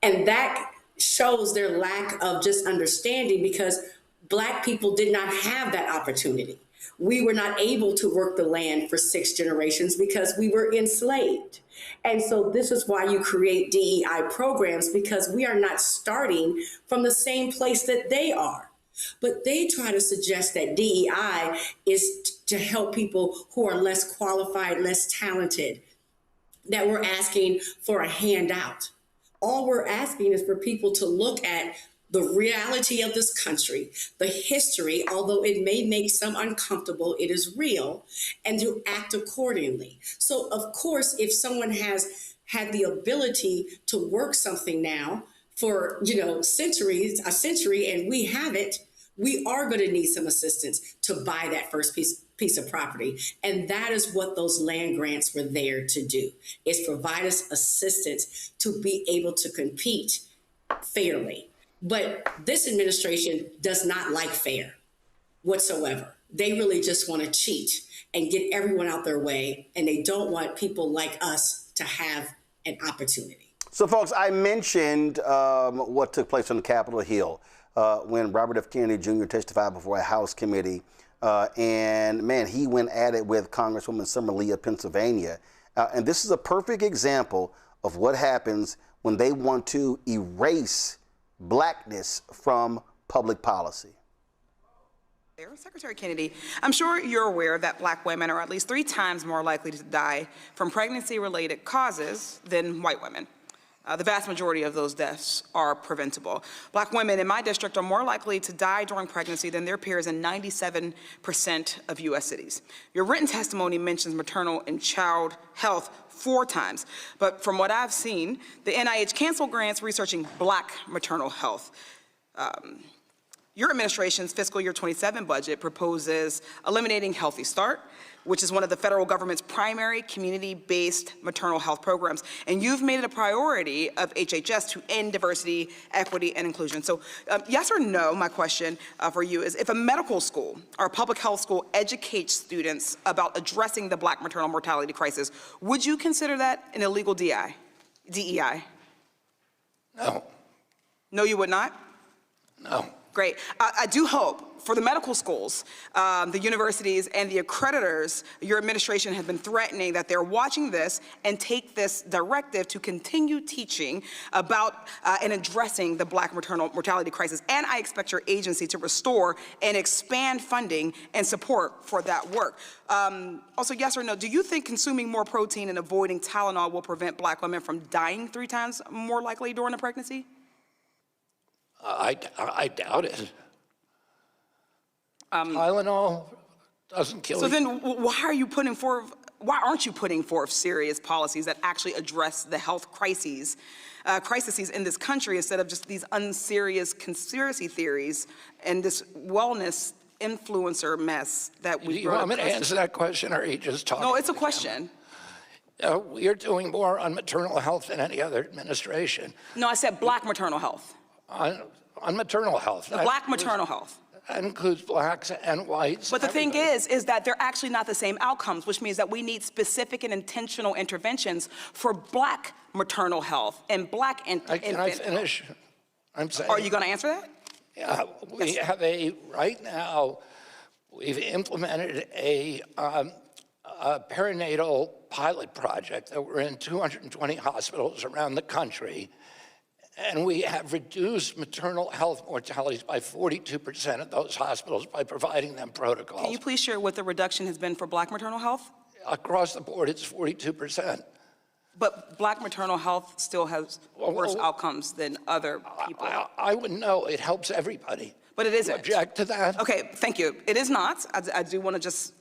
And that shows their lack of just understanding, because Black people did not have that opportunity. We were not able to work the land for 6 generations because we were enslaved. And so this is why you create DEI programs, because we are not starting from the same place that they are. But they try to suggest that DEI is to help people who are less qualified, less talented, that we're asking for a handout. All we're asking is for people to look at the reality of this country, the history, although it may make some uncomfortable, it is real, and to act accordingly. So, of course, if someone has had the ability to work something now for, a century, and we haven't, we are going to need some assistance to buy that first piece of property. And that is what those land grants were there to do, is provide us assistance to be able to compete fairly. But this administration does not like fair whatsoever. They really just want to cheat and get everyone out their way, and they don't want people like us to have an opportunity. So, folks, I mentioned what took place on Capitol Hill when Robert F. Kennedy Jr. testified before a House committee. And, man, he went at it with Congresswoman Summer Lee of Pennsylvania. And this is a perfect example of what happens when they want to erase Blackness from public policy. Secretary Kennedy, I'm sure you're aware that Black women are at least 3 times more likely to die from pregnancy-related causes than white women. The vast majority of those deaths are preventable. Black women in my district are more likely to die during pregnancy than their peers in 97% of U.S. cities. Your written testimony mentions maternal and child health 4 times, but from what I've seen, the NIH canceled grants researching Black maternal health. Your administration's fiscal year 27 budget proposes eliminating Healthy Start, which is one of the federal government's primary community-based maternal health programs. And you've made it a priority of HHS to end diversity, equity, and inclusion. So yes or no, my question for you is, if a medical school or a public health school educates students about addressing the Black maternal mortality crisis, would you consider that an illegal DEI? No. No, you would not? No. Great. I do hope for the medical schools, the universities, and the accreditors, your administration has been threatening that they're watching this and take this directive to continue teaching about and addressing the Black maternal mortality crisis. And I expect your agency to restore and expand funding and support for that work. Also, yes or no, do you think consuming more protein and avoiding Tylenol will prevent Black women from dying 3 times more likely during a pregnancy? I doubt it. Tylenol doesn't kill you. So then why aren't you putting forth serious policies that actually address the health crises in this country, instead of just these unserious conspiracy theories and this wellness influencer mess that we brought? Do you want me to answer that question, or are you just talking? No, it's a question. We are doing more on maternal health than any other administration. No, I said Black maternal health. On maternal health. The Black maternal health. That includes Blacks and whites. But the thing is that they're actually not the same outcomes, which means that we need specific and intentional interventions for Black maternal health and Black infant. Can I finish? I'm saying. Are you going to answer that? Yeah, we have right now, we've implemented a perinatal pilot project that we're in 220 hospitals around the country. And we have reduced maternal health mortalities by 42% at those hospitals by providing them protocols. Can you please share what the reduction has been for Black maternal health? Across the board, it's 42%. But Black maternal health still has worse outcomes than other people. I wouldn't know. It helps everybody. But it isn't. You object to that? Okay, thank you. It is not. I do want to just,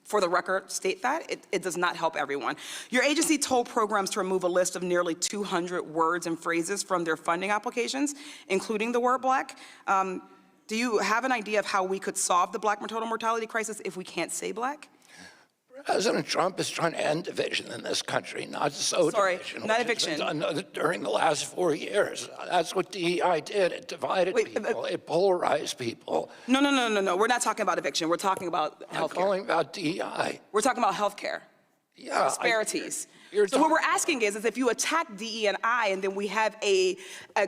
for the record, state that. It does not help everyone. Your agency told programs to remove a list of nearly 200 words and phrases from their funding applications, including the word Black. Do you have an idea of how we could solve the Black maternal mortality crisis if we can't say Black? President Trump is trying to end division in this country, not sow division. Not eviction. During the last 4 years, that's what DEI did. It divided people. It polarized people. No. We're not talking about eviction. We're talking about healthcare. I'm calling about DEI. We're talking about healthcare. Yeah. Disparities. So what we're asking is if you attack DE&I and then we have a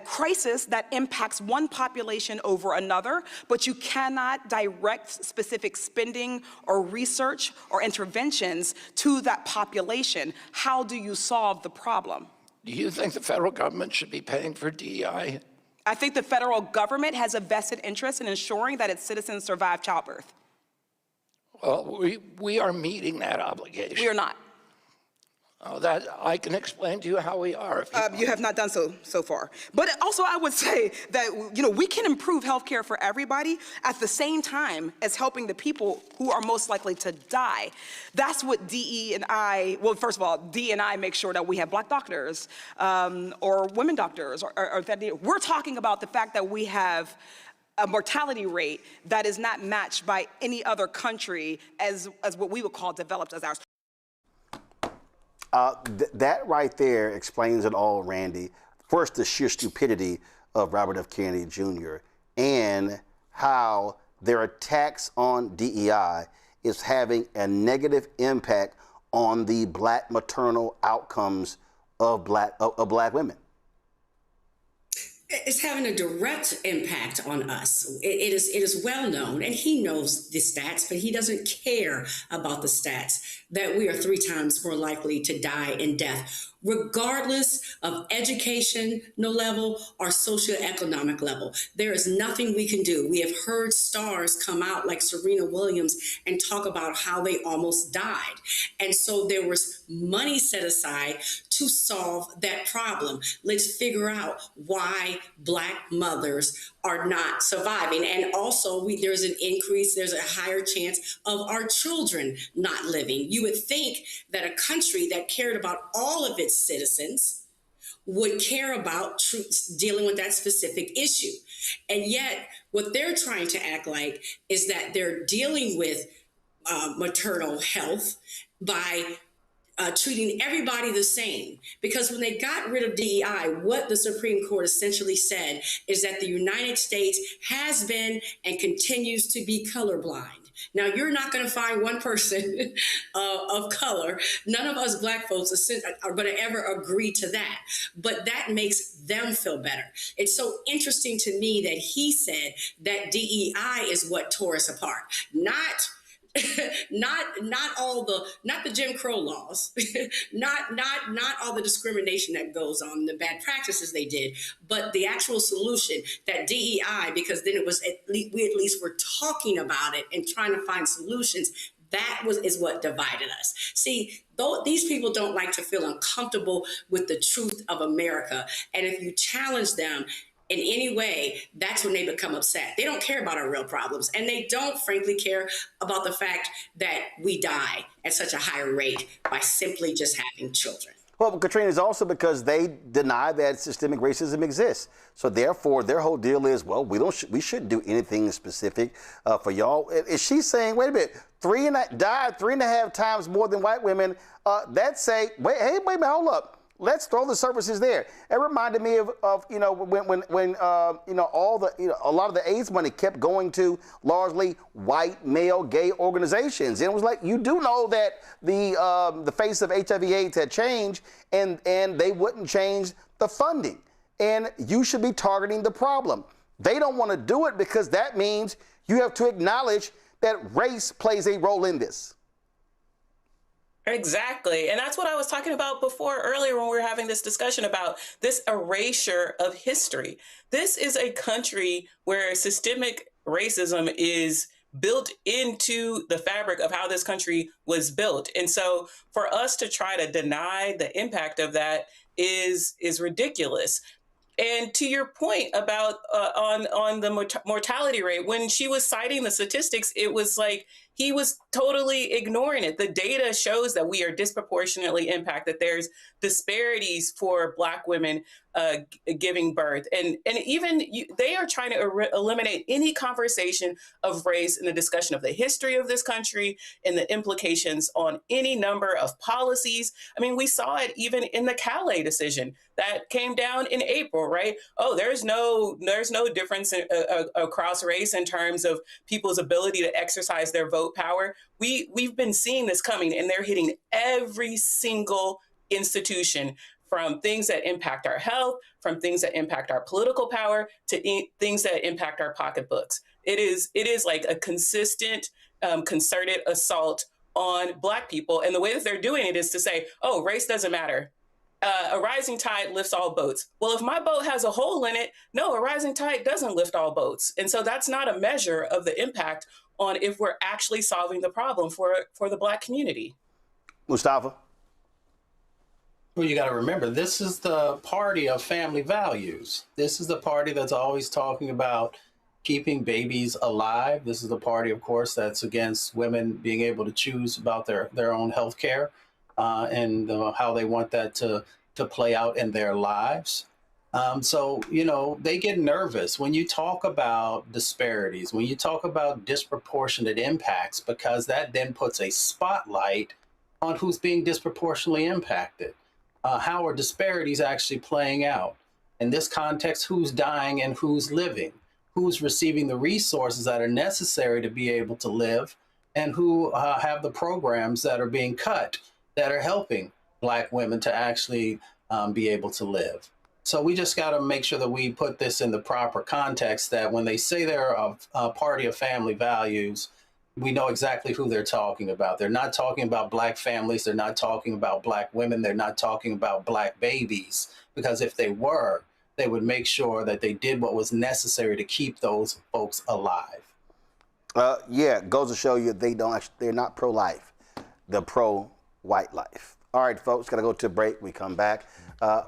crisis that impacts one population over another, but you cannot direct specific spending or research or interventions to that population, how do you solve the problem? Do you think the federal government should be paying for DEI? I think the federal government has a vested interest in ensuring that its citizens survive childbirth. Well, we are meeting that obligation. We are not. Oh, that I can explain to you how we are. You have not done so far. But also I would say that, we can improve healthcare for everybody at the same time as helping the people who are most likely to die. That's what DE&I, well, first of all, DE&I makes sure that we have Black doctors or women doctors. Or that we're talking about the fact that we have a mortality rate that is not matched by any other country as what we would call developed as ours. That right there explains it all, Randy. First, the sheer stupidity of Robert F. Kennedy Jr. and how their attacks on DEI is having a negative impact on the Black maternal outcomes of black women. It's having a direct impact on us. It is well known, and he knows the stats, but he doesn't care about the stats, that we are 3 times more likely to die in death, regardless of education, no level, or socioeconomic level. There is nothing we can do. We have heard stars come out like Serena Williams and talk about how they almost died. And so there was money set aside to solve that problem. Let's figure out why Black mothers are not surviving. And also there's an increase, there's a higher chance of our children not living. You would think that a country that cared about all of its citizens would care about dealing with that specific issue. And yet what they're trying to act like is that they're dealing with maternal health by treating everybody the same. Because when they got rid of DEI, what the Supreme Court essentially said is that the United States has been and continues to be colorblind. Now, you're not going to find one person of color. None of us Black folks are going to ever agree to that. But that makes them feel better. It's so interesting to me that he said that DEI is what tore us apart, not the Jim Crow laws, not all the discrimination that goes on, the bad practices they did, but the actual solution that DEI, because then we at least were talking about it and trying to find solutions. That is what divided us. See, these people don't like to feel uncomfortable with the truth of America, and if you challenge them in any way, that's when they become upset. They don't care about our real problems. And they don't, frankly, care about the fact that we die at such a higher rate by simply just having children. Well, Katrina, is also because they deny that systemic racism exists. So therefore, their whole deal is, well, we shouldn't do anything specific for y'all. Is she saying, wait a minute, died 3.5 times more than white women? That's say, wait a minute, hold up. Let's throw the services there. It reminded me of when a lot of the AIDS money kept going to largely white male gay organizations. And it was like, you do know that the face of HIV/AIDS had changed, and they wouldn't change the funding. And you should be targeting the problem. They don't want to do it because that means you have to acknowledge that race plays a role in this. Exactly. And that's what I was talking about earlier when we were having this discussion about this erasure of history. This is a country where systemic racism is built into the fabric of how this country was built. And so for us to try to deny the impact of that is ridiculous. And to your point about on the mortality rate, when she was citing the statistics, it was like he was totally ignoring it. The data shows that we are disproportionately impacted. There's disparities for Black women giving birth. And even they are trying to eliminate any conversation of race in the discussion of the history of this country and the implications on any number of policies. I mean, we saw it even in the Calais decision that came down in April, right? Oh, there's no difference across race in terms of people's ability to exercise their vote power. We've been seeing this coming, and they're hitting every single institution, from things that impact our health, from things that impact our political power, to things that impact our pocketbooks. It is like a consistent, concerted assault on Black people. And the way that they're doing it is to say, oh, race doesn't matter. A rising tide lifts all boats. Well, if my boat has a hole in it, no, a rising tide doesn't lift all boats. And so that's not a measure of the impact on if we're actually solving the problem for the Black community. Mustafa? Well, you got to remember, this is the party of family values. This is the party that's always talking about keeping babies alive. This is the party, of course, that's against women being able to choose about their own health care and how they want that to play out in their lives. So, they get nervous when you talk about disparities, when you talk about disproportionate impacts, because that then puts a spotlight on who's being disproportionately impacted. How are disparities actually playing out? In this context, who's dying and who's living? Who's receiving the resources that are necessary to be able to live, and who have the programs that are being cut that are helping Black women to actually be able to live? So we just got to make sure that we put this in the proper context, that when they say they're a party of family values, we know exactly who they're talking about. They're not talking about Black families. They're not talking about Black women. They're not talking about Black babies, because if they were, they would make sure that they did what was necessary to keep those folks alive. Yeah, it goes to show you they're not pro-life. They're pro-white life. All right, folks, got to go to a break. We come back.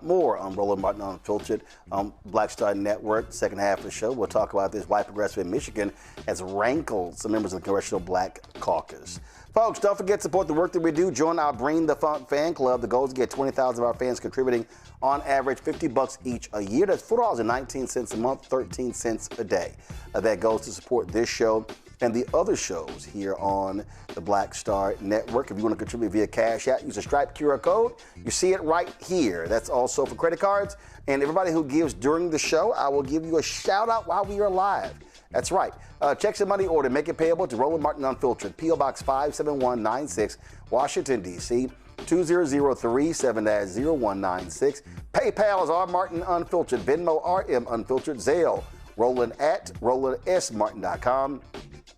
More on Roland Martin Unfiltered on Black Star Network. Second half of the show, we'll talk about this white progressive in Michigan has rankled some members of the Congressional Black Caucus. Folks, don't forget to support the work that we do. Join our Bring the Funk fan club. The goal is to get 20,000 of our fans contributing on average $50 each a year. That's $4.19 a month, 13 cents a day. That goes to support this show and the other shows here on the Black Star Network. If you want to contribute via Cash App, use a Stripe QR code. You see it right here. That's also for credit cards. And everybody who gives during the show, I will give you a shout out while we are live. That's right. Checks and money order. Make it payable to Roland Martin Unfiltered. P.O. Box 57196, Washington, D.C. 20037-0196. PayPal is R Martin Unfiltered. Venmo RM Unfiltered. Zelle Roland at RolandSMartin.com.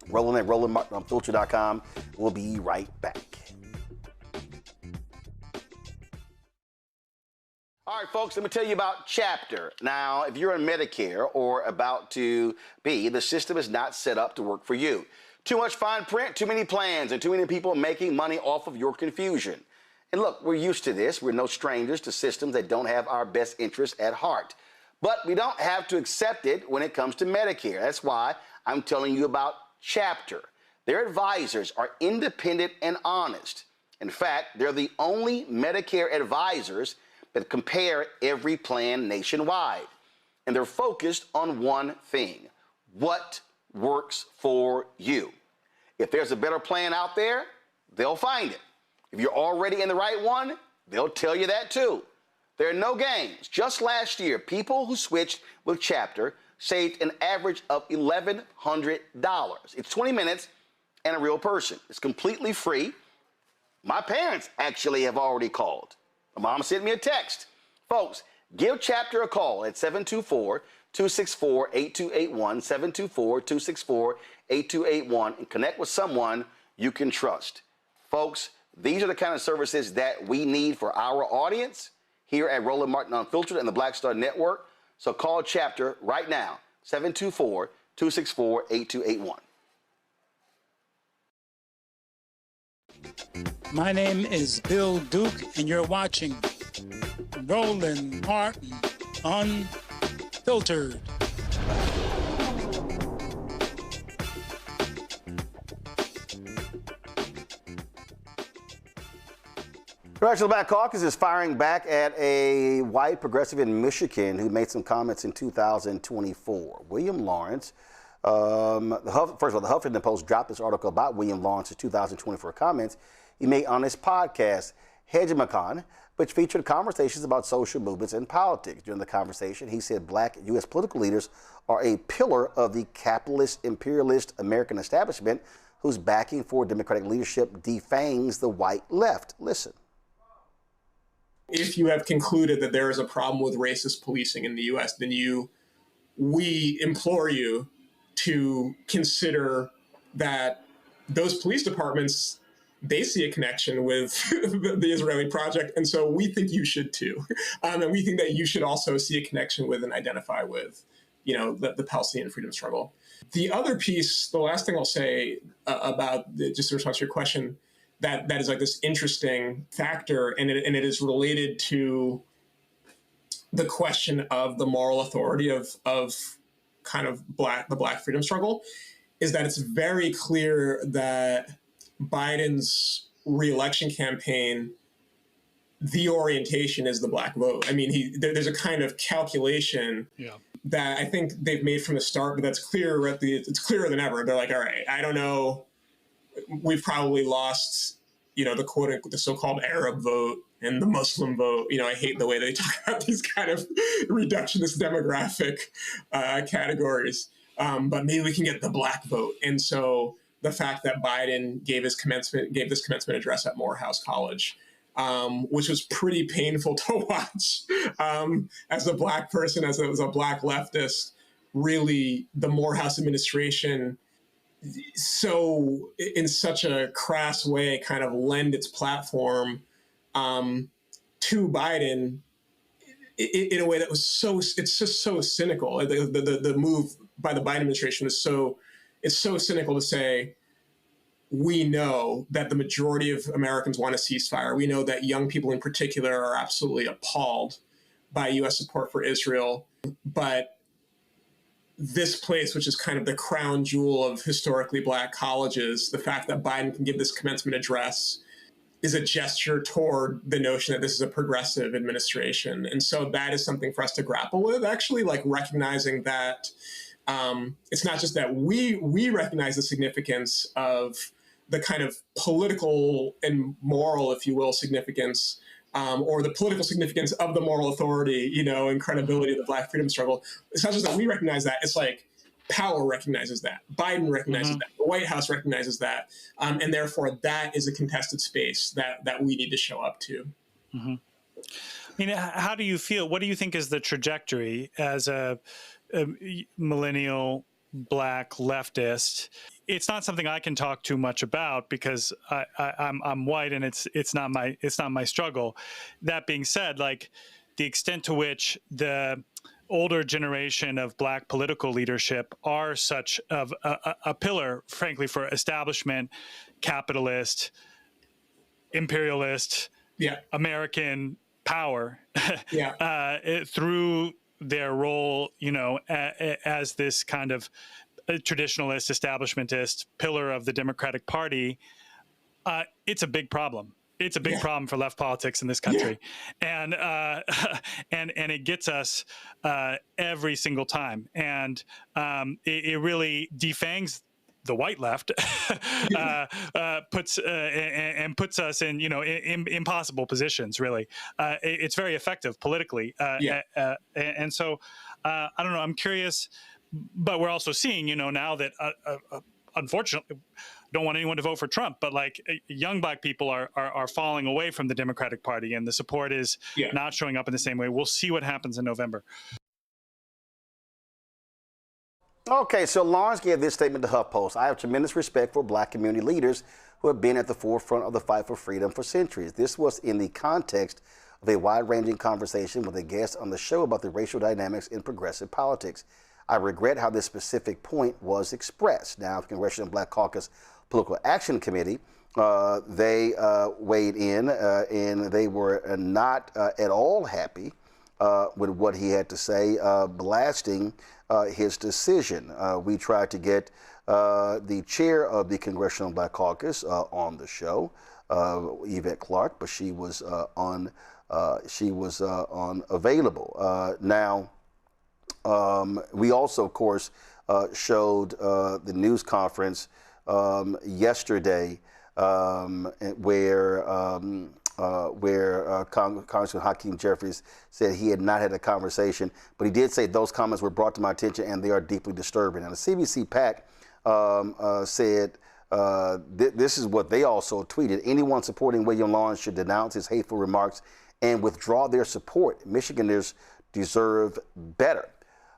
Roland at RolandMartinUnfiltered.com. We'll be right back. All right, folks, let me tell you about Chapter. Now, if you're on Medicare or about to be, the system is not set up to work for you. Too much fine print, too many plans, and too many people making money off of your confusion. And look, we're used to this. We're no strangers to systems that don't have our best interests at heart. But we don't have to accept it when it comes to Medicare. That's why I'm telling you about Chapter. Their advisors are independent and honest. In fact, they're the only Medicare advisors that compare every plan nationwide. And they're focused on one thing: what works for you. If there's a better plan out there, they'll find it. If you're already in the right one, they'll tell you that too. There are no games. Just last year, people who switched with Chapter saved an average of $1,100. It's 20 minutes and a real person. It's completely free. My parents actually have already called. My mom sent me a text. Folks, give Chapter a call at 724-264-8281, 724-264-8281, and connect with someone you can trust. Folks, these are the kind of services that we need for our audience here at Roland Martin Unfiltered and the Black Star Network. So call Chapter right now, 724-264-8281. My name is Bill Duke, and you're watching Roland Martin Unfiltered. Congressional Black Caucus is firing back at a white progressive in Michigan who made some comments in 2024. William Lawrence, first of all, the Huffington Post dropped this article about William Lawrence's 2024 comments he made on his podcast, Hegemon, which featured conversations about social movements and politics. During the conversation, he said black U.S. political leaders are a pillar of the capitalist, imperialist American establishment whose backing for Democratic leadership defangs the white left. Listen. If you have concluded that there is a problem with racist policing in the U.S., then we implore you to consider that those police departments, they see a connection with the Israeli project, and so we think you should too. And we think that you should also see a connection with and identify with, the Palestinian freedom struggle. The other piece, the last thing I'll say about just in response to your question, that is like this interesting factor, and it is related to the question of the moral authority of kind of the Black freedom struggle, is that it's very clear that Biden's re-election campaign, the orientation is the Black vote. I mean, there's a kind of calculation that I think they've made from the start, but that's clear. It's clearer than ever. They're like, all right, I don't know. We've probably lost, the so-called Arab vote and the Muslim vote. I hate the way they talk about these kind of reductionist demographic categories. But maybe we can get the Black vote. And so the fact that Biden gave this commencement address at Morehouse College, which was pretty painful to watch as a Black person, as a Black leftist, really the Morehouse administration in such a crass way kind of lend its platform to Biden in a way that was it's just so cynical. The move by the Biden administration it's so cynical to say, we know that the majority of Americans want a ceasefire. We know that young people in particular are absolutely appalled by U.S. support for Israel. But this place, which is kind of the crown jewel of historically Black colleges, the fact that Biden can give this commencement address is a gesture toward the notion that this is a progressive administration. And so that is something for us to grapple with, actually, like recognizing that it's not just that we recognize the significance of the kind of political and moral, if you will, significance, or the political significance of the moral authority, and credibility of the Black freedom struggle. It's not just that we recognize that, it's like power recognizes that. Biden recognizes that. The White House recognizes that. And therefore, that is a contested space that we need to show up to. I mean, how do you feel? What do you think is the trajectory as a millennial Black leftist? It's not something I can talk too much about because I'm white and it's not my struggle. That being said, like the extent to which the older generation of Black political leadership are such of a pillar, frankly, for establishment, capitalist, imperialist, American power through their role, as this kind of traditionalist, establishmentist pillar of the Democratic Party, it's a big problem. It's a big problem for left politics in this country, and it gets us every single time, and it really defangs the white left, puts us in impossible positions. Really, it's very effective politically, and so I don't know. I'm curious. But we're also seeing, now that, unfortunately, don't want anyone to vote for Trump, but like young Black people are falling away from the Democratic Party, and the support is not showing up in the same way. We'll see what happens in November. Okay, so Lawrence gave this statement to HuffPost. I have tremendous respect for Black community leaders who have been at the forefront of the fight for freedom for centuries. This was in the context of a wide-ranging conversation with a guest on the show about the racial dynamics in progressive politics. I regret how this specific point was expressed. Now, the Congressional Black Caucus Political Action Committee, they weighed in and they were not at all happy with what he had to say, blasting his decision. We tried to get the chair of the Congressional Black Caucus on the show, Yvette Clarke, but she was unavailable. Now, we also, of course, showed the news conference yesterday where Congressman Hakeem Jeffries said he had not had a conversation, but he did say those comments were brought to my attention and they are deeply disturbing. And the CBC PAC said this is what they also tweeted: anyone supporting William Lawrence should denounce his hateful remarks and withdraw their support. Michiganders deserve better.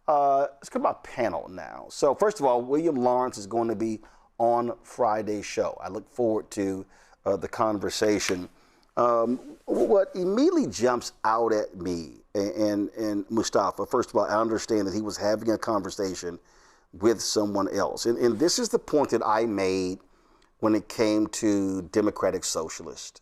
Let's go to my panel now. So first of all, William Lawrence is going to be on Friday's show. I look forward to the conversation. What immediately jumps out at me, and Mustafa, first of all, I understand that he was having a conversation with someone else. And this is the point that I made when it came to Democratic Socialist,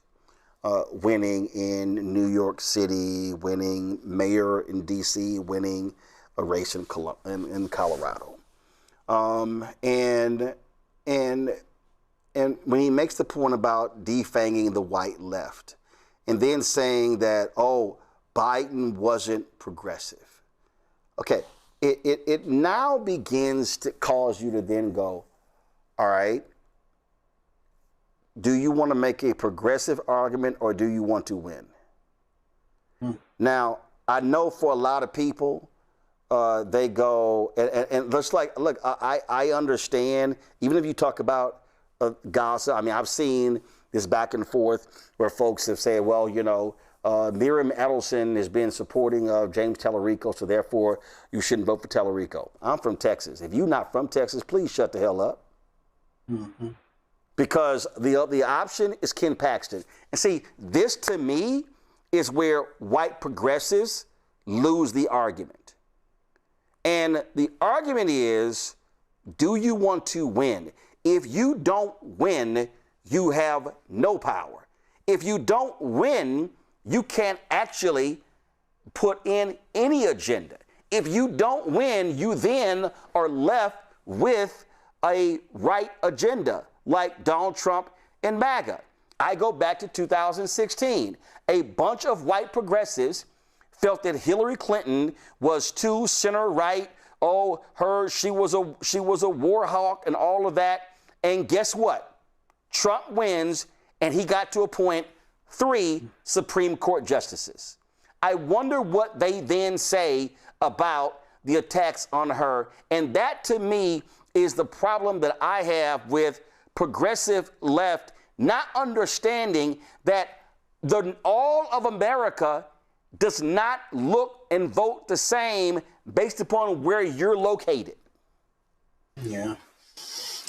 winning in New York City, winning mayor in D.C., winning a race in Colorado. And when he makes the point about defanging the white left and then saying that, oh, Biden wasn't progressive. Okay, it now begins to cause you to then go, all right, do you want to make a progressive argument or do you want to win? Now, I know for a lot of people, they go, and just like, look, I understand, even if you talk about Gaza, I mean, I've seen this back and forth where folks have said, well, you know, Miriam Edelson has been supporting James Tallarico, so therefore you shouldn't vote for Tallarico. I'm from Texas. If you're not from Texas, please shut the hell up. Mm-hmm. Because the option is Ken Paxton. And see, this to me is where white progressives lose the argument. And the argument is, do you want to win? If you don't win, you have no power. If you don't win, you can't actually put in any agenda. If you don't win, you then are left with a right agenda, like Donald Trump and MAGA. I go back to 2016. A bunch of white progressives felt that Hillary Clinton was too center-right. Oh, she was a war hawk and all of that. And guess what? Trump wins, and he got to appoint 3 Supreme Court justices. I wonder what they then say about the attacks on her. And that, to me, is the problem that I have with progressive left not understanding that all of America does not look and vote the same based upon where you're located. Yeah.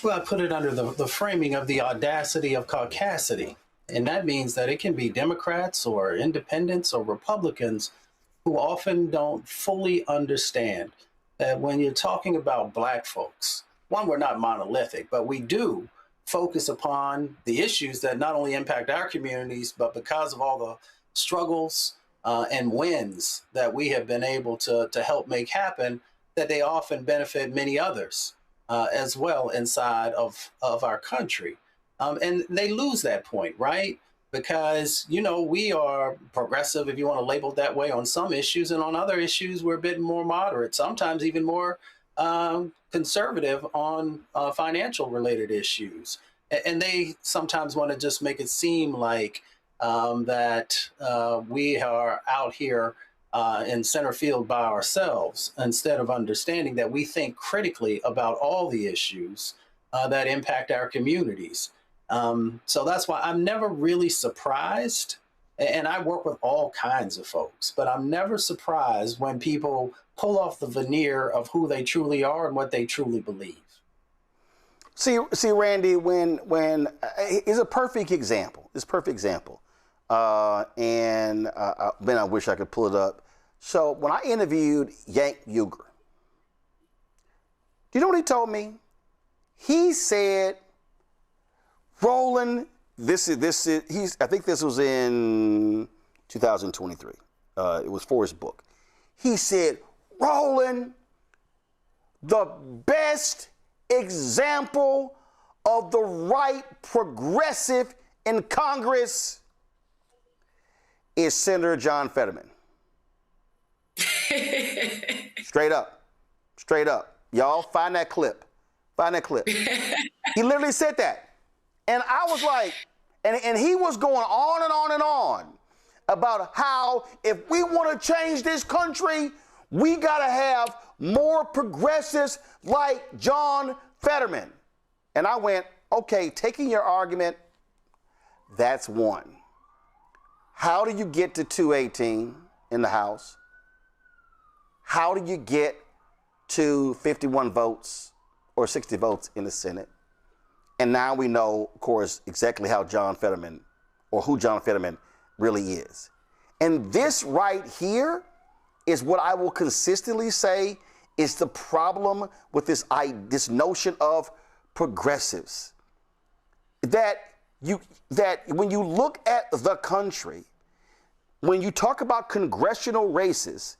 Well, I put it under the framing of the audacity of caucasity. And that means that it can be Democrats or independents or Republicans who often don't fully understand that when you're talking about Black folks, one, we're not monolithic, but we do focus upon the issues that not only impact our communities, but because of all the struggles and wins that we have been able to help make happen, that they often benefit many others as well inside of our country. And they lose that point, right? Because, you know, we are progressive, if you want to label it that way, on some issues, and on other issues, we're a bit more moderate, sometimes even more conservative on financial related issues. And they sometimes want to just make it seem like that we are out here in center field by ourselves, instead of understanding that we think critically about all the issues that impact our communities. So that's why I'm never really surprised, and I work with all kinds of folks, but I'm never surprised when people pull off the veneer of who they truly are and what they truly believe. See, Randy, when is a perfect example. It's a perfect example. And man, I wish I could pull it up. So when I interviewed Yank Yeager, do you know what he told me? He said, Roland, I think this was in 2023. It was for his book. He said, Roland, the best example of the right progressive in Congress is Senator John Fetterman. Straight up. Straight up. Y'all find that clip. Find that clip. He literally said that. And I was like, and he was going on and on and on about how if we want to change this country, we got to have more progressives like John Fetterman. And I went, okay, taking your argument, that's one. How do you get to 218 in the House? How do you get to 51 votes or 60 votes in the Senate? And now we know, of course, exactly how John Fetterman, or who John Fetterman really is. And this right here is what I will consistently say is the problem with this notion of progressives. That when you look at the country, when you talk about congressional races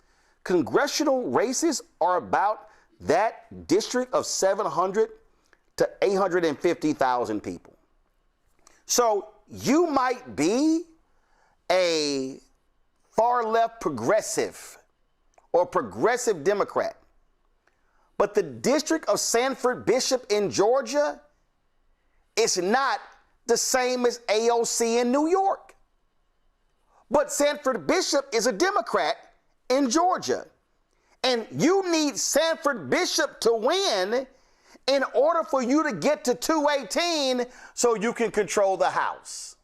are about that district of 700 to 850,000 people. So you might be a far left progressive or progressive Democrat, but the district of Sanford Bishop in Georgia is not the same as AOC in New York. But Sanford Bishop is a Democrat in Georgia. And you need Sanford Bishop to win in order for you to get to 218 so you can control the House.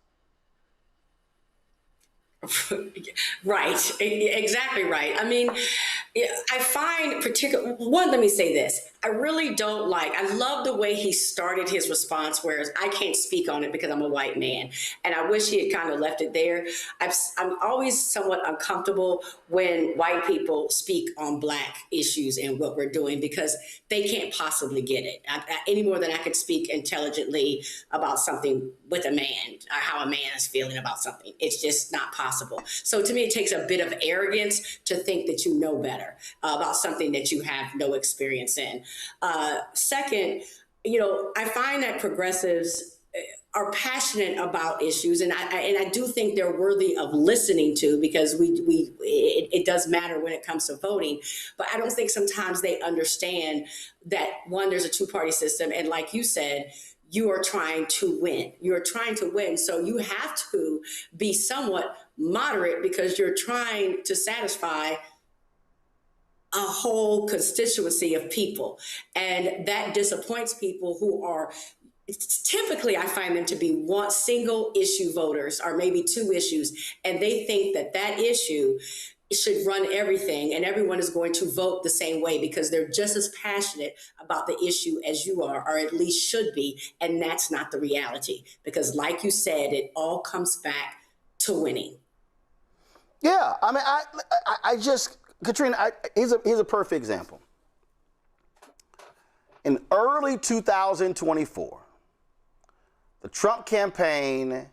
Right, exactly right. I mean, I find let me say this. I really don't I love the way he started his response, whereas I can't speak on it because I'm a white man. And I wish he had kind of left it there. I'm always somewhat uncomfortable when white people speak on Black issues and what we're doing because they can't possibly get it any more than I could speak intelligently about something with a man, or how a man is feeling about something. It's just not possible. So to me, it takes a bit of arrogance to think that you know better about something that you have no experience in. Second, I find that progressives are passionate about issues, and I do think they're worthy of listening to because it does matter when it comes to voting. But I don't think sometimes they understand that, one, there's a two-party system, and like you said, you are trying to win. You're trying to win, so you have to be somewhat moderate because you're trying to satisfy a whole constituency of people. And that disappoints people who are typically, I find them to be one single issue voters or maybe two issues. And they think that issue should run everything and everyone is going to vote the same way because they're just as passionate about the issue as you are, or at least should be. And that's not the reality because like you said, it all comes back to winning. Yeah, I mean, I just, Katrina, here's a perfect example. In early 2024, the Trump campaign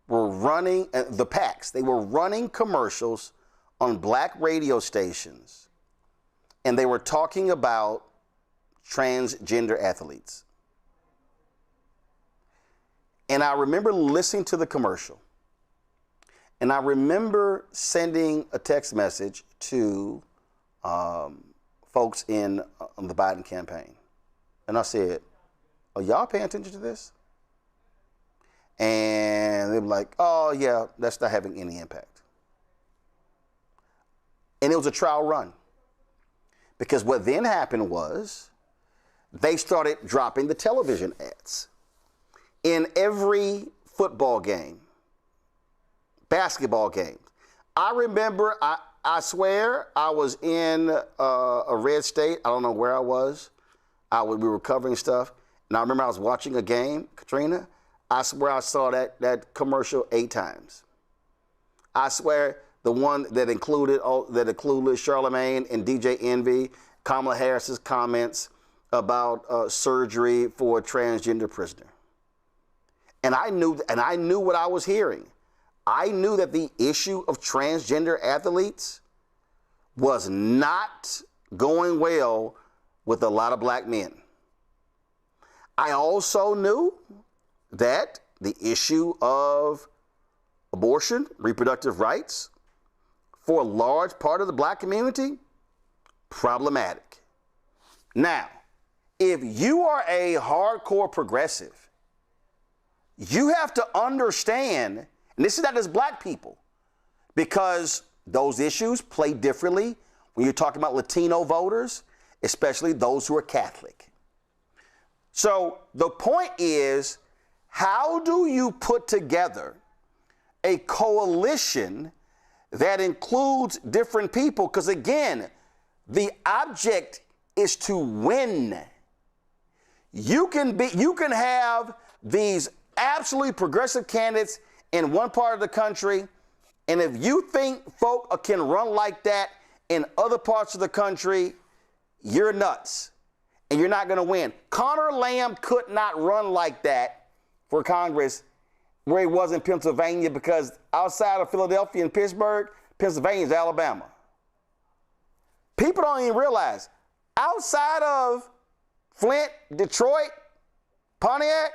were running, the PACs, they were running commercials on Black radio stations, and they were talking about transgender athletes. And I remember listening to the commercial, and I remember sending a text message to folks in the Biden campaign. And I said, are y'all paying attention to this? And they were like, oh yeah, that's not having any impact. And it was a trial run. Because what then happened was they started dropping the television ads. In every football game, basketball game. I remember, I swear, I was in a red state. I don't know where I was. We were covering stuff. And I remember I was watching a game, Katrina. I swear I saw that commercial 8 times. I swear the one that included Charlemagne and DJ Envy, Kamala Harris's comments about surgery for a transgender prisoner. And I knew what I was hearing. I knew that the issue of transgender athletes was not going well with a lot of Black men. I also knew that the issue of abortion, reproductive rights, for a large part of the black community, problematic. Now, if you are a hardcore progressive, you have to understand, and this is not just black people, because those issues play differently when you're talking about Latino voters, especially those who are Catholic. So the point is, how do you put together a coalition that includes different people? Because again, the object is to win. You can have these absolutely progressive candidates in one part of the country, and if you think folk can run like that in other parts of the country, you're nuts, and you're not going to win. Connor Lamb could not run like that for Congress where he was in Pennsylvania, because outside of Philadelphia and Pittsburgh, Pennsylvania is Alabama. People don't even realize, outside of Flint, Detroit, Pontiac,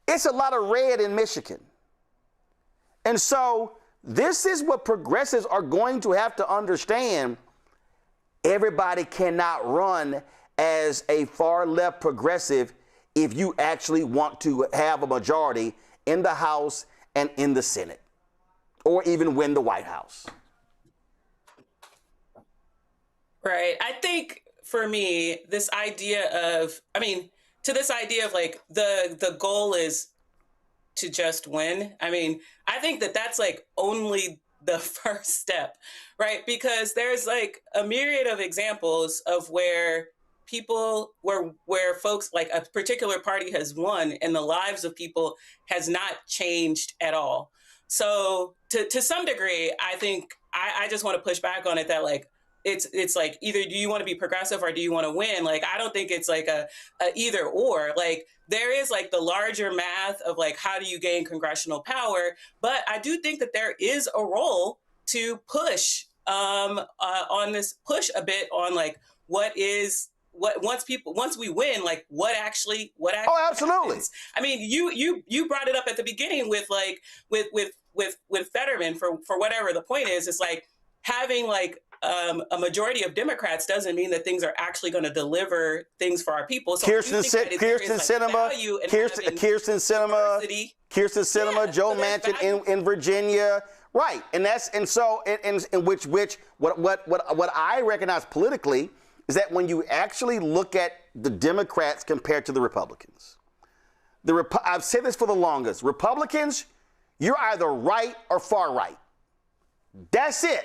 it's a lot of red in Michigan. And so this is what progressives are going to have to understand. Everybody cannot run as a far left progressive if you actually want to have a majority in the House and in the Senate, or even win the White House. Right. I think for me, this idea of, this idea of like the goal is to just win. I think that that's like only the first step, right? Because there's like a myriad of examples of where people, where folks, like a particular party has won and the lives of people has not changed at all. So to some degree, I think I just want to push back on it, that like, it's like, either do you want to be progressive or do you want to win? Like, I don't think it's like a either or. Like, there is like the larger math of like, how do you gain congressional power? But I do think that there is a role to push on this, push a bit on like once we win, like what actually Oh, absolutely. happens. You brought it up at the beginning with Fetterman for whatever the point is. It's like having like a majority of Democrats doesn't mean that things are actually going to deliver things for our people. So Kyrsten Sinema, Joe Manchin in Virginia, right? And what I recognize politically is that when you actually look at the Democrats compared to the Republicans, I've said this for the longest: Republicans, you're either right or far right. That's it.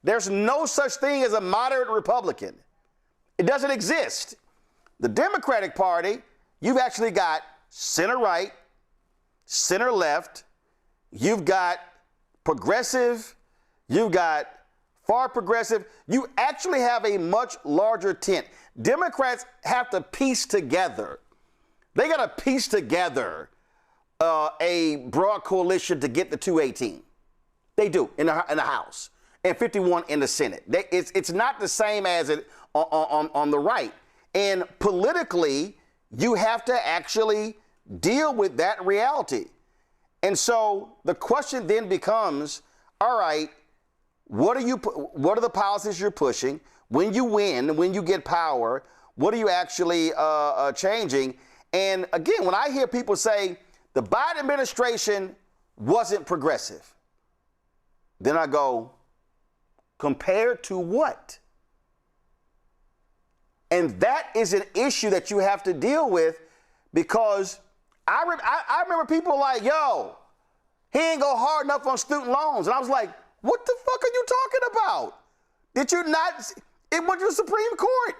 There's no such thing as a moderate Republican. It doesn't exist. The Democratic Party, you've actually got center right, center left, you've got progressive, you've got far progressive. You actually have a much larger tent. Democrats have to piece together. They got to piece together a broad coalition to get the 218. They do in the House. And 51 in the Senate. It's not the same as it on the right. And politically, you have to actually deal with that reality. And so the question then becomes, all right, what are the policies you're pushing? When you win, when you get power, what are you actually changing? And again, when I hear people say the Biden administration wasn't progressive, then I go, compared to what? And that is an issue that you have to deal with, because I remember people like, yo, he ain't go hard enough on student loans. And I was like, what the fuck are you talking about? Did you not? It went to the Supreme Court.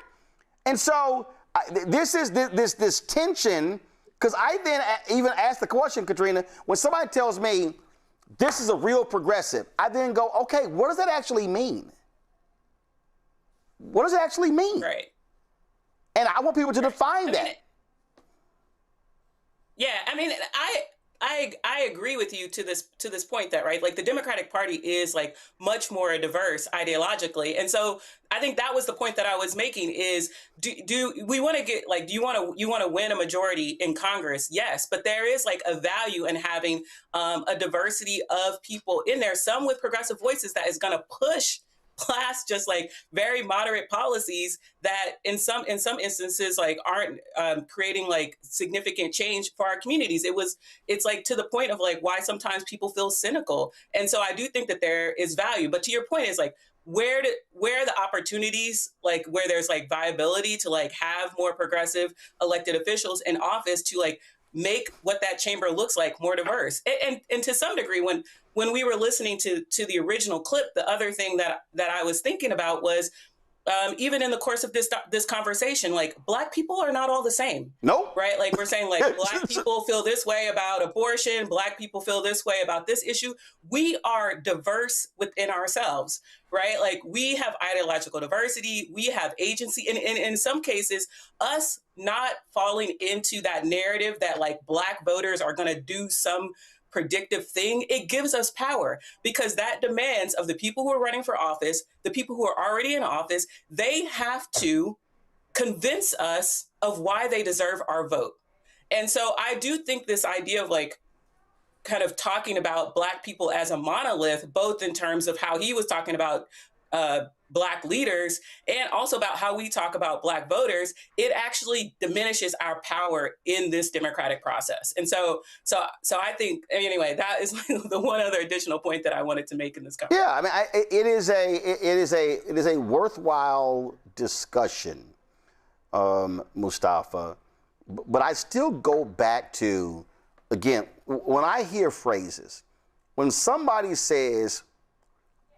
And so this is this tension, because I then even asked the question, Katrina, when somebody tells me, this is a real progressive, I then go, okay, what does that actually mean? What does it actually mean? Right. And I want people to define that. I agree with you to this point that, right, like the Democratic Party is like much more diverse ideologically, and so I think that was the point that I was making is do we want to get like do you want to win a majority in Congress? Yes, but there is like a value in having a diversity of people in there, some with progressive voices that is going to push past just like very moderate policies that in some instances like aren't creating like significant change for our communities. It's like to the point of like why sometimes people feel cynical. And so I do think that there is value, but to your point is like where are the opportunities, like where there's like viability to like have more progressive elected officials in office to like make what that chamber looks like more diverse. And to some degree, when we were listening to the original clip, the other thing that I was thinking about was even in the course of this conversation, like Black people are not all the same. Nope. Right? Like we're saying like Black people feel this way about abortion, Black people feel this way about this issue. We are diverse within ourselves, right? Like we have ideological diversity, we have agency, and in some cases, us not falling into that narrative that like Black voters are going to do some predictive thing, it gives us power because that demands of the people who are running for office, the people who are already in office, they have to convince us of why they deserve our vote. And so I do think this idea of like kind of talking about Black people as a monolith, both in terms of how he was talking about Black leaders and also about how we talk about Black voters, it actually diminishes our power in this democratic process. And so I think, anyway, that is the one other additional point that I wanted to make in this conversation. Yeah, I mean, it is a worthwhile discussion, Mustafa. But I still go back to, again, when I hear phrases, when somebody says,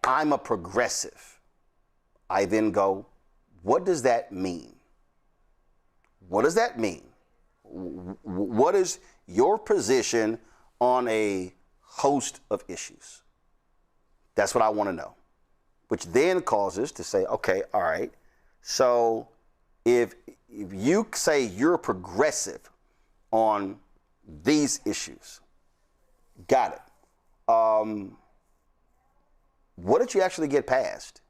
I'm a progressive, I then go, what does that mean? What does that mean? What is your position on a host of issues? That's what I want to know. Which then causes to say, okay, all right, so if you say you're progressive on these issues, got it. What did you actually get passed?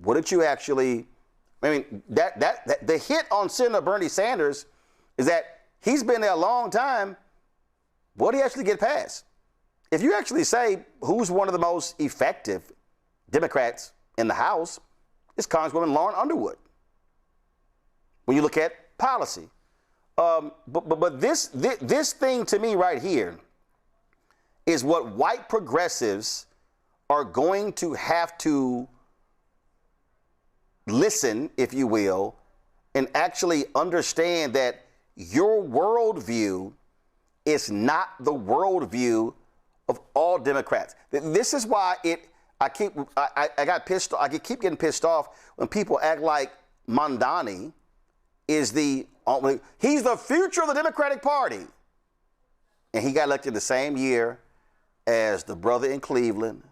What did you actually, I mean, that the hit on Senator Bernie Sanders is that he's been there a long time. What did he actually get passed? If you actually say who's one of the most effective Democrats in the House, it's Congresswoman Lauren Underwood. When you look at policy. But this thing to me right here is what white progressives are going to have to listen, if you will, and actually understand that your worldview is not the worldview of all Democrats. This is why I keep getting pissed off when people act like Mondani is he's the future of the Democratic Party. And he got elected the same year as the brother in Cleveland,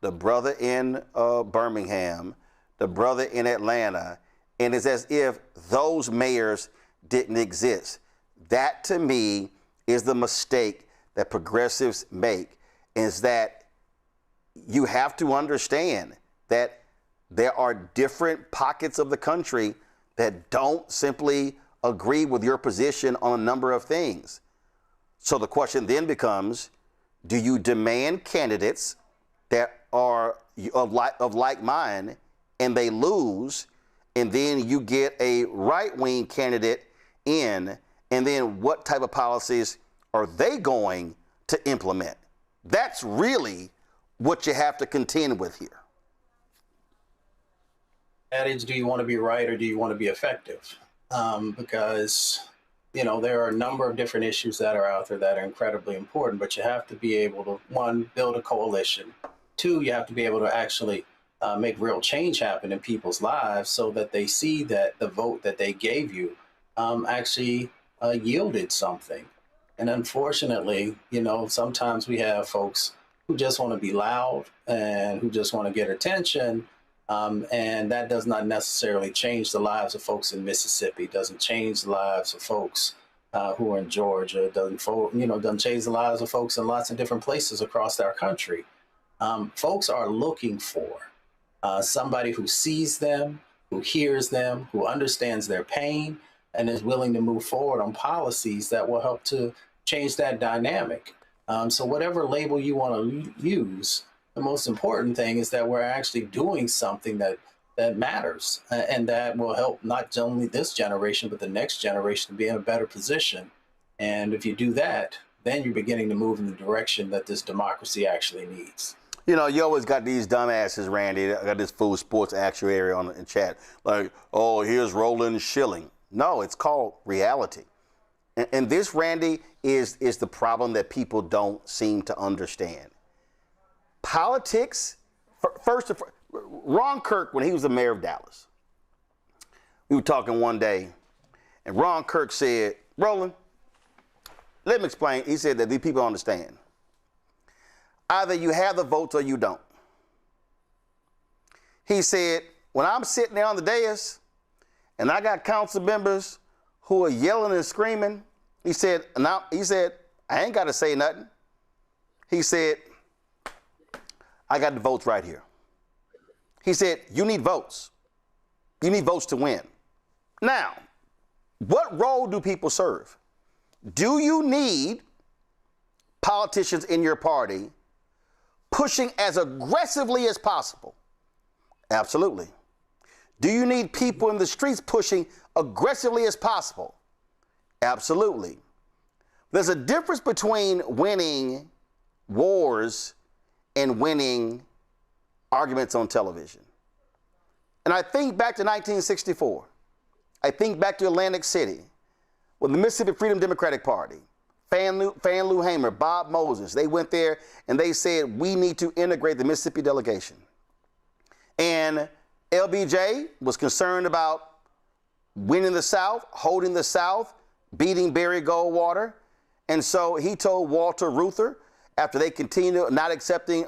the brother in Birmingham, the brother in Atlanta, and it's as if those mayors didn't exist. That, to me, is the mistake that progressives make, is that you have to understand that there are different pockets of the country that don't simply agree with your position on a number of things. So the question then becomes, do you demand candidates that are of like mind and they lose, and then you get a right-wing candidate in, and then what type of policies are they going to implement? That's really what you have to contend with here. That is, do you want to be right or do you want to be effective? Because, there are a number of different issues that are out there that are incredibly important, but you have to be able to, one, build a coalition. Two, you have to be able to actually make real change happen in people's lives so that they see that the vote that they gave you actually yielded something. And unfortunately, sometimes we have folks who just want to be loud and who just want to get attention. And that does not necessarily change the lives of folks in Mississippi, doesn't change the lives of folks who are in Georgia, done changed the lives of folks in lots of different places across our country. Folks are looking for somebody who sees them, who hears them, who understands their pain, and is willing to move forward on policies that will help to change that dynamic. So whatever label you want to use, the most important thing is that we're actually doing something that matters and that will help not only this generation, but the next generation to be in a better position. And if you do that, then you're beginning to move in the direction that this democracy actually needs. You know, you always got these dumbasses, Randy. I got this fool sports actuary on in chat. Like, oh, here's Roland Schilling. No, it's called reality. And this, Randy, is the problem that people don't seem to understand. Politics, first, Ron Kirk, when he was the mayor of Dallas, we were talking one day, and Ron Kirk said, Roland, let me explain. He said that these people understand. Either you have the votes or you don't. He said, when I'm sitting there on the dais and I got council members who are yelling and screaming, he said, I ain't got to say nothing. He said, I got the votes right here. He said, you need votes. You need votes to win. Now, what role do people serve? Do you need politicians in your party pushing as aggressively as possible? Absolutely. Do you need people in the streets pushing aggressively as possible? Absolutely. There's a difference between winning wars and winning arguments on television. And I think back to 1964. I think back to Atlantic City with the Mississippi Freedom Democratic Party. Fanlou Hamer, Bob Moses, they went there and they said, we need to integrate the Mississippi delegation. And LBJ was concerned about winning the South, holding the South, beating Barry Goldwater. And so he told Walter Reuther, after they continued not accepting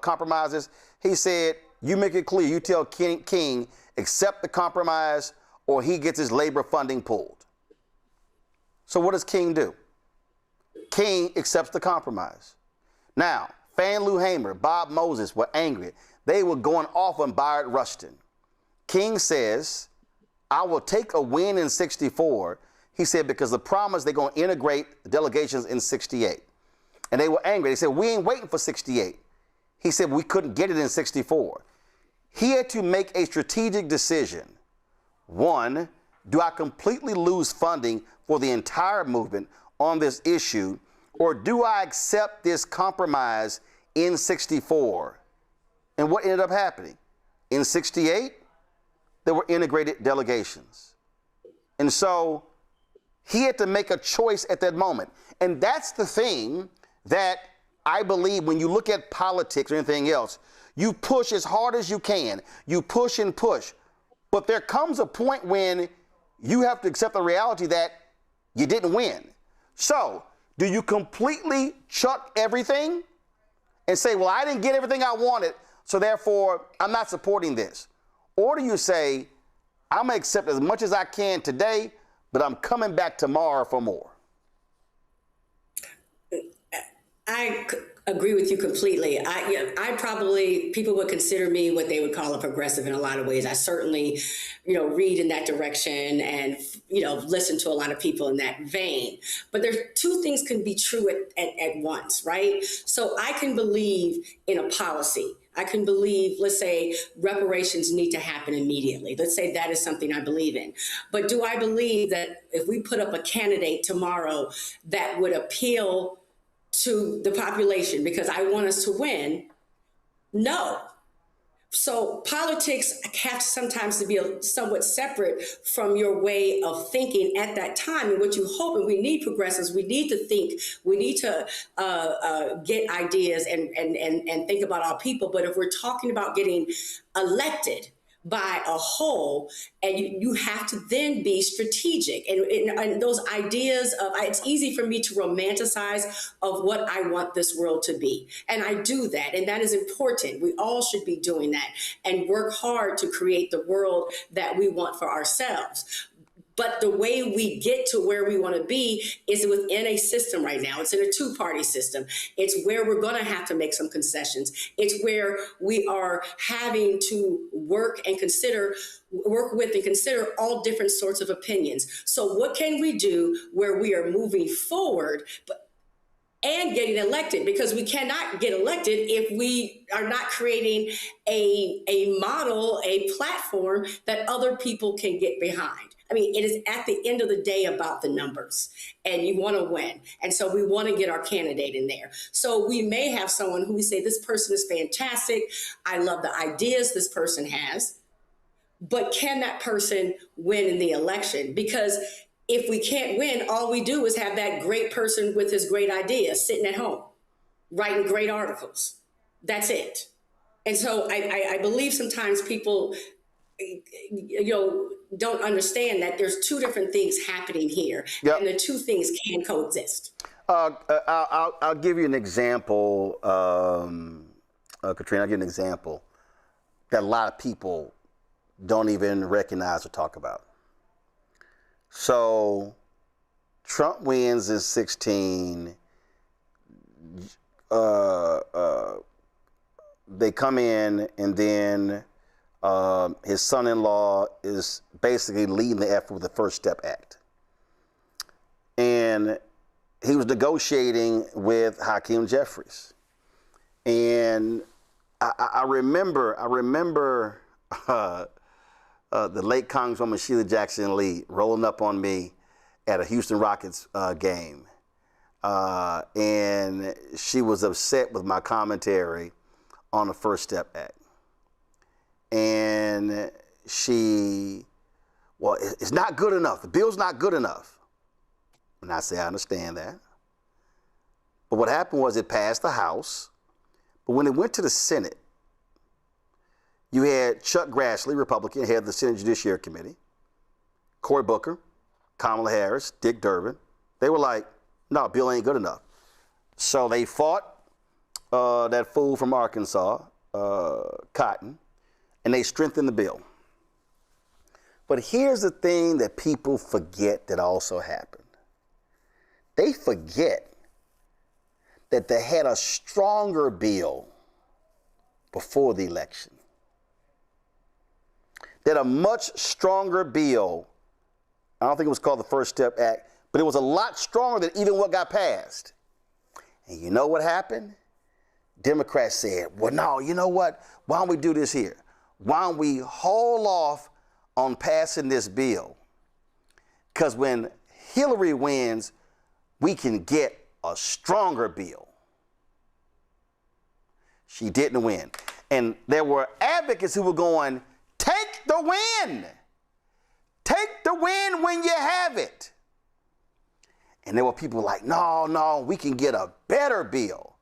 compromises, he said, you make it clear, you tell King, accept the compromise or he gets his labor funding pulled. So what does King do? King accepts the compromise. Now, Fanlou Hamer, Bob Moses were angry. They were going off on Bayard Rustin. King says, I will take a win in 64. He said, because the promise they're going to integrate the delegations in 68. And they were angry. They said, we ain't waiting for 68. He said, we couldn't get it in 64. He had to make a strategic decision. One, do I completely lose funding for the entire movement on this issue, or do I accept this compromise in 64? And what ended up happening? In 68, there were integrated delegations. And so he had to make a choice at that moment. And that's the thing that I believe when you look at politics or anything else, you push as hard as you can. You push and push. But there comes a point when you have to accept the reality that you didn't win. So, do you completely chuck everything and say, well, I didn't get everything I wanted, so therefore I'm not supporting this? Or do you say, I'm going to accept as much as I can today, but I'm coming back tomorrow for more? I agree with you completely. I probably, people would consider me what they would call a progressive in a lot of ways. I certainly, read in that direction and, listen to a lot of people in that vein. But there's two things can be true at once, right? So I can believe in a policy. I can believe, let's say, reparations need to happen immediately. Let's say that is something I believe in. But do I believe that if we put up a candidate tomorrow that would appeal to the population because I want us to win? No. So politics have sometimes to be somewhat separate from your way of thinking at that time. And what you hope, and we need progressives, we need to think, we need to get ideas and think about our people. But if we're talking about getting elected by a whole, and you have to then be strategic. And those ideas of, it's easy for me to romanticize of what I want this world to be. And I do that, and that is important. We all should be doing that and work hard to create the world that we want for ourselves. But the way we get to where we want to be is within a system right now. It's in a two-party system. It's where we're going to have to make some concessions. It's where we are having to work with and consider all different sorts of opinions. So what can we do where we are moving forward, and getting elected? Because we cannot get elected if we are not creating a model, a platform that other people can get behind. I mean, it is at the end of the day about the numbers, and you want to win. And so we want to get our candidate in there. So we may have someone who we say, this person is fantastic. I love the ideas this person has, but can that person win in the election? Because if we can't win, all we do is have that great person with his great ideas sitting at home, writing great articles. That's it. And so I believe sometimes people, don't understand that there's two different things happening here, and the two things can coexist. I'll give you an example, Katrina. I'll give you an example that a lot of people don't even recognize or talk about. So Trump wins in 2016. They come in, and then his son-in-law is basically leading the effort with the First Step Act. And he was negotiating with Hakeem Jeffries. And I remember the late Congresswoman Sheila Jackson Lee rolling up on me at a Houston Rockets game. And she was upset with my commentary on the First Step Act. And it's not good enough. The bill's not good enough. And I say, I understand that. But what happened was it passed the House. But when it went to the Senate, you had Chuck Grassley, Republican, head of the Senate Judiciary Committee, Cory Booker, Kamala Harris, Dick Durbin. They were like, no, bill ain't good enough. So they fought that fool from Arkansas, Cotton, and they strengthened the bill. But here's the thing that people forget that also happened. They forget that they had a stronger bill before the election. That a much stronger bill, I don't think it was called the First Step Act, but it was a lot stronger than even what got passed. And you know what happened? Democrats said, well, no, you know what? Why don't we do this here? Why don't we hold off on passing this bill? Because when Hillary wins, we can get a stronger bill. She didn't win. And there were advocates who were going, take the win. Take the win when you have it. And there were people like, no, we can get a better bill.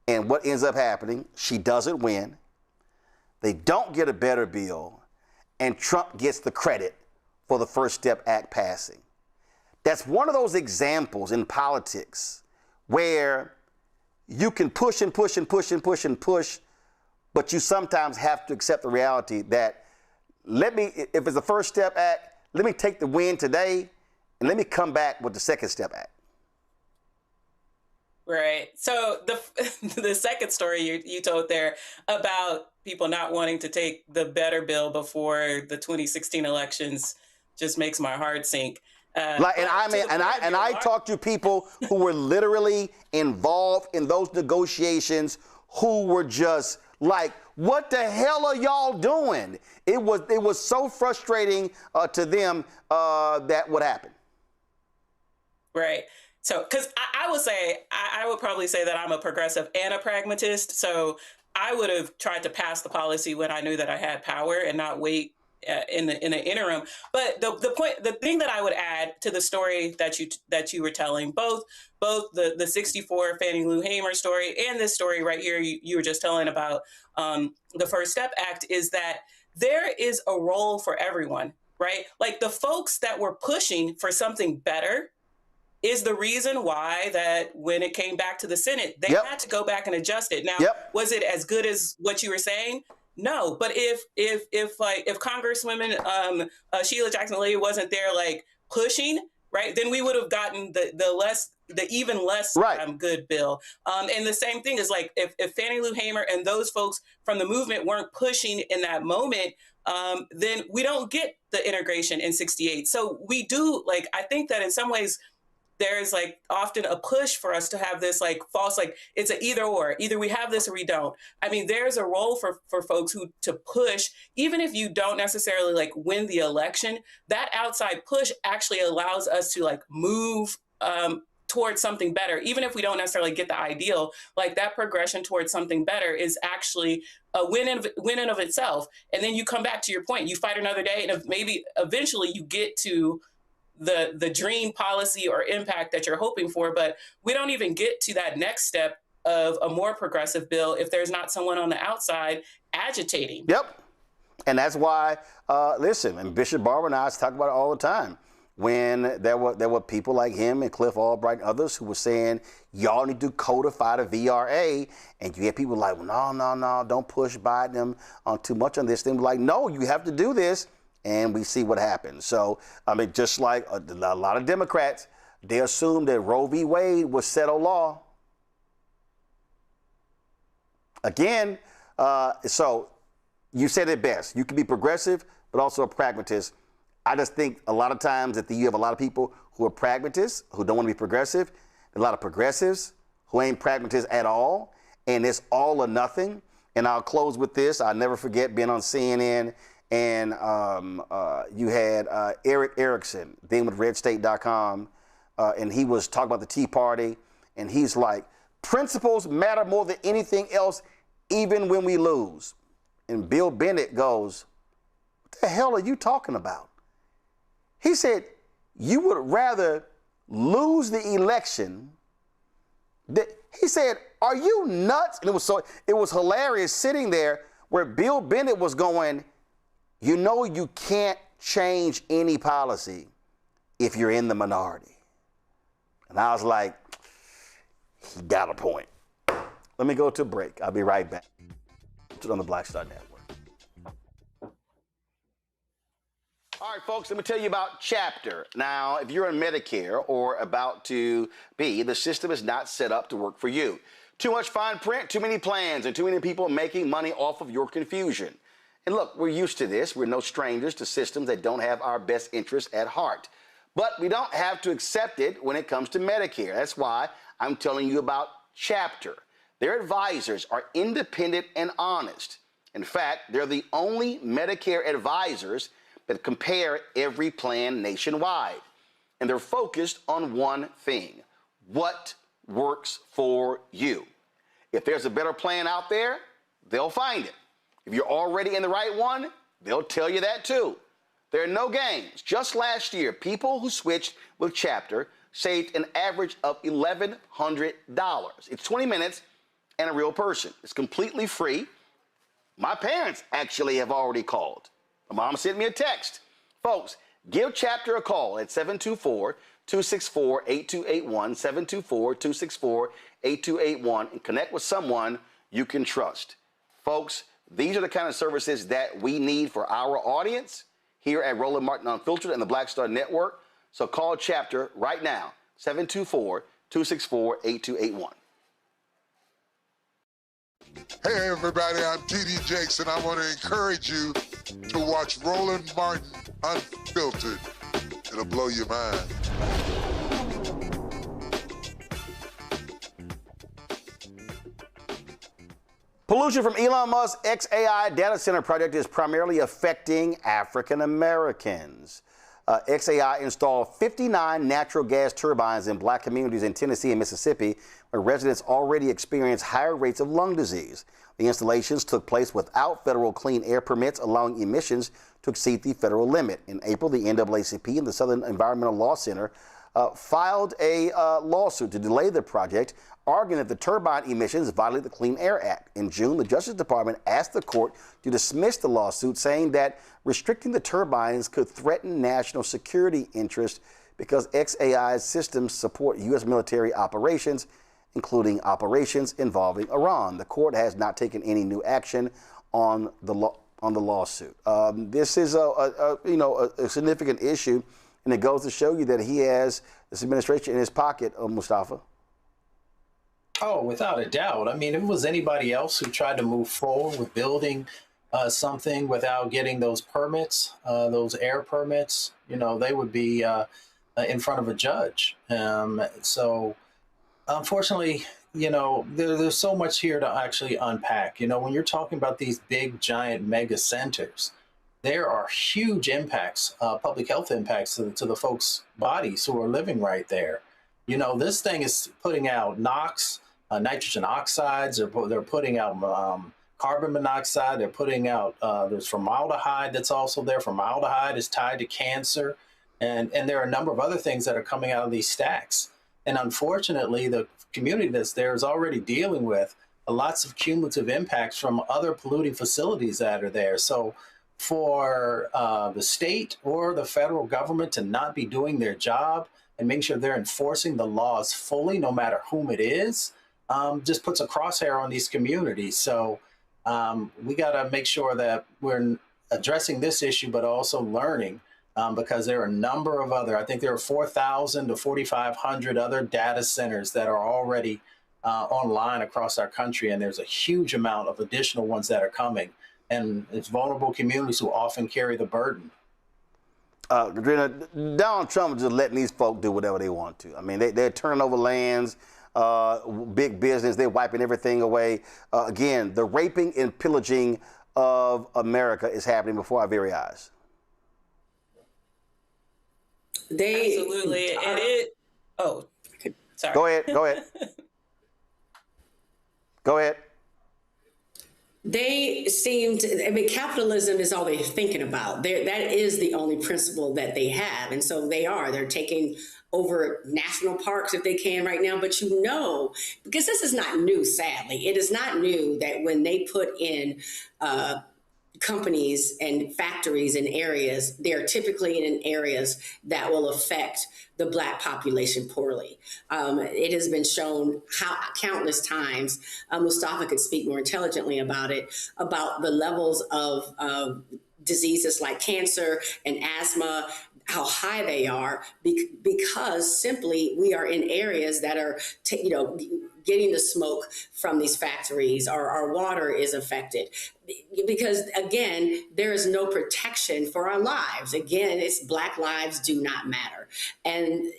And what ends up happening, she doesn't win. They don't get a better bill, and Trump gets the credit for the First Step Act passing. That's one of those examples in politics where you can push and push and push and push and push, but you sometimes have to accept the reality that if it's the First Step Act, let me take the win today, and let me come back with the Second Step Act. Right. So the second story you told there about people not wanting to take the better bill before the 2016 elections just makes my heart sink. I talked to people who were literally involved in those negotiations who were just like, what the hell are y'all doing? It was so frustrating to them that what happened. Right. So, because I would say, I would probably say that I'm a progressive and a pragmatist. So I would have tried to pass the policy when I knew that I had power and not wait in the interim. But the thing that I would add to the story that you were telling, both the 64 Fannie Lou Hamer story and this story right here you were just telling about the First Step Act, is that there is a role for everyone, right? Like the folks that were pushing for something better is the reason why that when it came back to the Senate, they had to go back and adjust it. Now, was it as good as what you were saying? No, but if Congresswoman Sheila Jackson-Lee wasn't there like pushing, right, then we would have gotten the even less good bill. And the same thing is like if Fannie Lou Hamer and those folks from the movement weren't pushing in that moment, then we don't get the integration in 68. So we do, like, I think that in some ways there's like often a push for us to have this like false, like it's an either or, either we have this or we don't. I mean, there's a role for folks to push, even if you don't necessarily like win the election, that outside push actually allows us to like move towards something better. Even if we don't necessarily get the ideal, like that progression towards something better is actually a win in of itself. And then you come back to your point, you fight another day, and maybe eventually you get to the dream policy or impact that you're hoping for, but we don't even get to that next step of a more progressive bill if there's not someone on the outside agitating. Yep. And that's why, listen, and Bishop Barber and I talk about it all the time, when there were people like him and Cliff Albright and others who were saying, y'all need to codify the VRA, and you had people like, well, no, don't push Biden on too much on this thing. Like, no, you have to do this. And we see what happens. So, I mean, just like a lot of Democrats, they assume that Roe v. Wade was settled law. Again, so you said it best. You can be progressive, but also a pragmatist. I just think a lot of times that you have a lot of people who are pragmatists, who don't want to be progressive, a lot of progressives who ain't pragmatists at all, and it's all or nothing. And I'll close with this. I'll never forget being on CNN, and you had Eric Erickson, then with RedState.com, and he was talking about the Tea Party, and he's like, principles matter more than anything else, even when we lose. And Bill Bennett goes, what the hell are you talking about? He said, you would rather lose the election. He said, are you nuts? And it was hilarious sitting there where Bill Bennett was going, you know you can't change any policy if you're in the minority. And I was like, he got a point. Let me go to a break. I'll be right back. On the Black Star Network. All right, folks, let me tell you about Chapter. Now, if you're on Medicare or about to be, the system is not set up to work for you. Too much fine print, too many plans, and too many people making money off of your confusion. And look, we're used to this. We're no strangers to systems that don't have our best interests at heart. But we don't have to accept it when it comes to Medicare. That's why I'm telling you about Chapter. Their advisors are independent and honest. In fact, they're the only Medicare advisors that compare every plan nationwide. And they're focused on one thing: what works for you. If there's a better plan out there, they'll find it. If you're already in the right one, they'll tell you that too. There are no games. Just last year, people who switched with Chapter saved an average of $1,100. It's 20 minutes and a real person. It's completely free. My parents actually have already called. My mom sent me a text. Folks, give Chapter a call at 724-264-8281, 724-264-8281, and connect with someone you can trust. Folks, these are the kind of services that we need for our audience here at Roland Martin Unfiltered and the Black Star Network. So call Chapter right now, 724-264-8281. Hey everybody, I'm TD Jakes, and I want to encourage you to watch Roland Martin Unfiltered. It'll blow your mind. Pollution from Elon Musk's xAI data center project is primarily affecting African Americans. xAI installed 59 natural gas turbines in black communities in Tennessee and Mississippi, where residents already experience higher rates of lung disease. The installations took place without federal clean air permits, allowing emissions to exceed the federal limit. In April, the NAACP and the Southern Environmental Law Center filed a lawsuit to delay the project, arguing that the turbine emissions violate the Clean Air Act. In June, the Justice Department asked the court to dismiss the lawsuit, saying that restricting the turbines could threaten national security interests because xAI's systems support U.S. military operations, including operations involving Iran. The court has not taken any new action on the lawsuit. This is a significant issue, and it goes to show you that he has this administration in his pocket, Mustafa. Oh, without a doubt. I mean, if it was anybody else who tried to move forward with building something without getting those permits, those air permits, they would be in front of a judge. So unfortunately, there's so much here to actually unpack. When you're talking about these big, giant mega centers, there are huge impacts, public health impacts to the folks' bodies who are living right there. This thing is putting out NOx, nitrogen oxides, they're putting out carbon monoxide, they're putting out, there's formaldehyde that's also there. Formaldehyde is tied to cancer, and there are a number of other things that are coming out of these stacks. And unfortunately, the community that's there is already dealing with lots of cumulative impacts from other polluting facilities that are there. So for the state or the federal government to not be doing their job and making sure they're enforcing the laws fully, no matter whom it is, just puts a crosshair on these communities. So we got to make sure that we're addressing this issue, but also learning, because there are a number of other, I think there are 4,000 to 4,500 other data centers that are already online across our country. And there's a huge amount of additional ones that are coming. And it's vulnerable communities who often carry the burden. Katrina, Donald Trump is just letting these folk do whatever they want to. I mean, they're turning over lands, big business, they're wiping everything away. Again, the raping and pillaging of America is happening before our very eyes. Absolutely. Sorry. Go ahead. Go ahead. They seem to, capitalism is all they're thinking about. That is the only principle that they have. And so they're taking over national parks if they can right now. But because this is not new, sadly, it is not new that when they put in companies and factories in areas, they're typically in areas that will affect the Black population poorly. It has been shown countless times, Mustafa could speak more intelligently about it, about the levels of diseases like cancer and asthma, how high they are, because simply we are in areas that are, getting the smoke from these factories, or our water is affected. Because again, there is no protection for our lives. Again, it's Black lives do not matter. And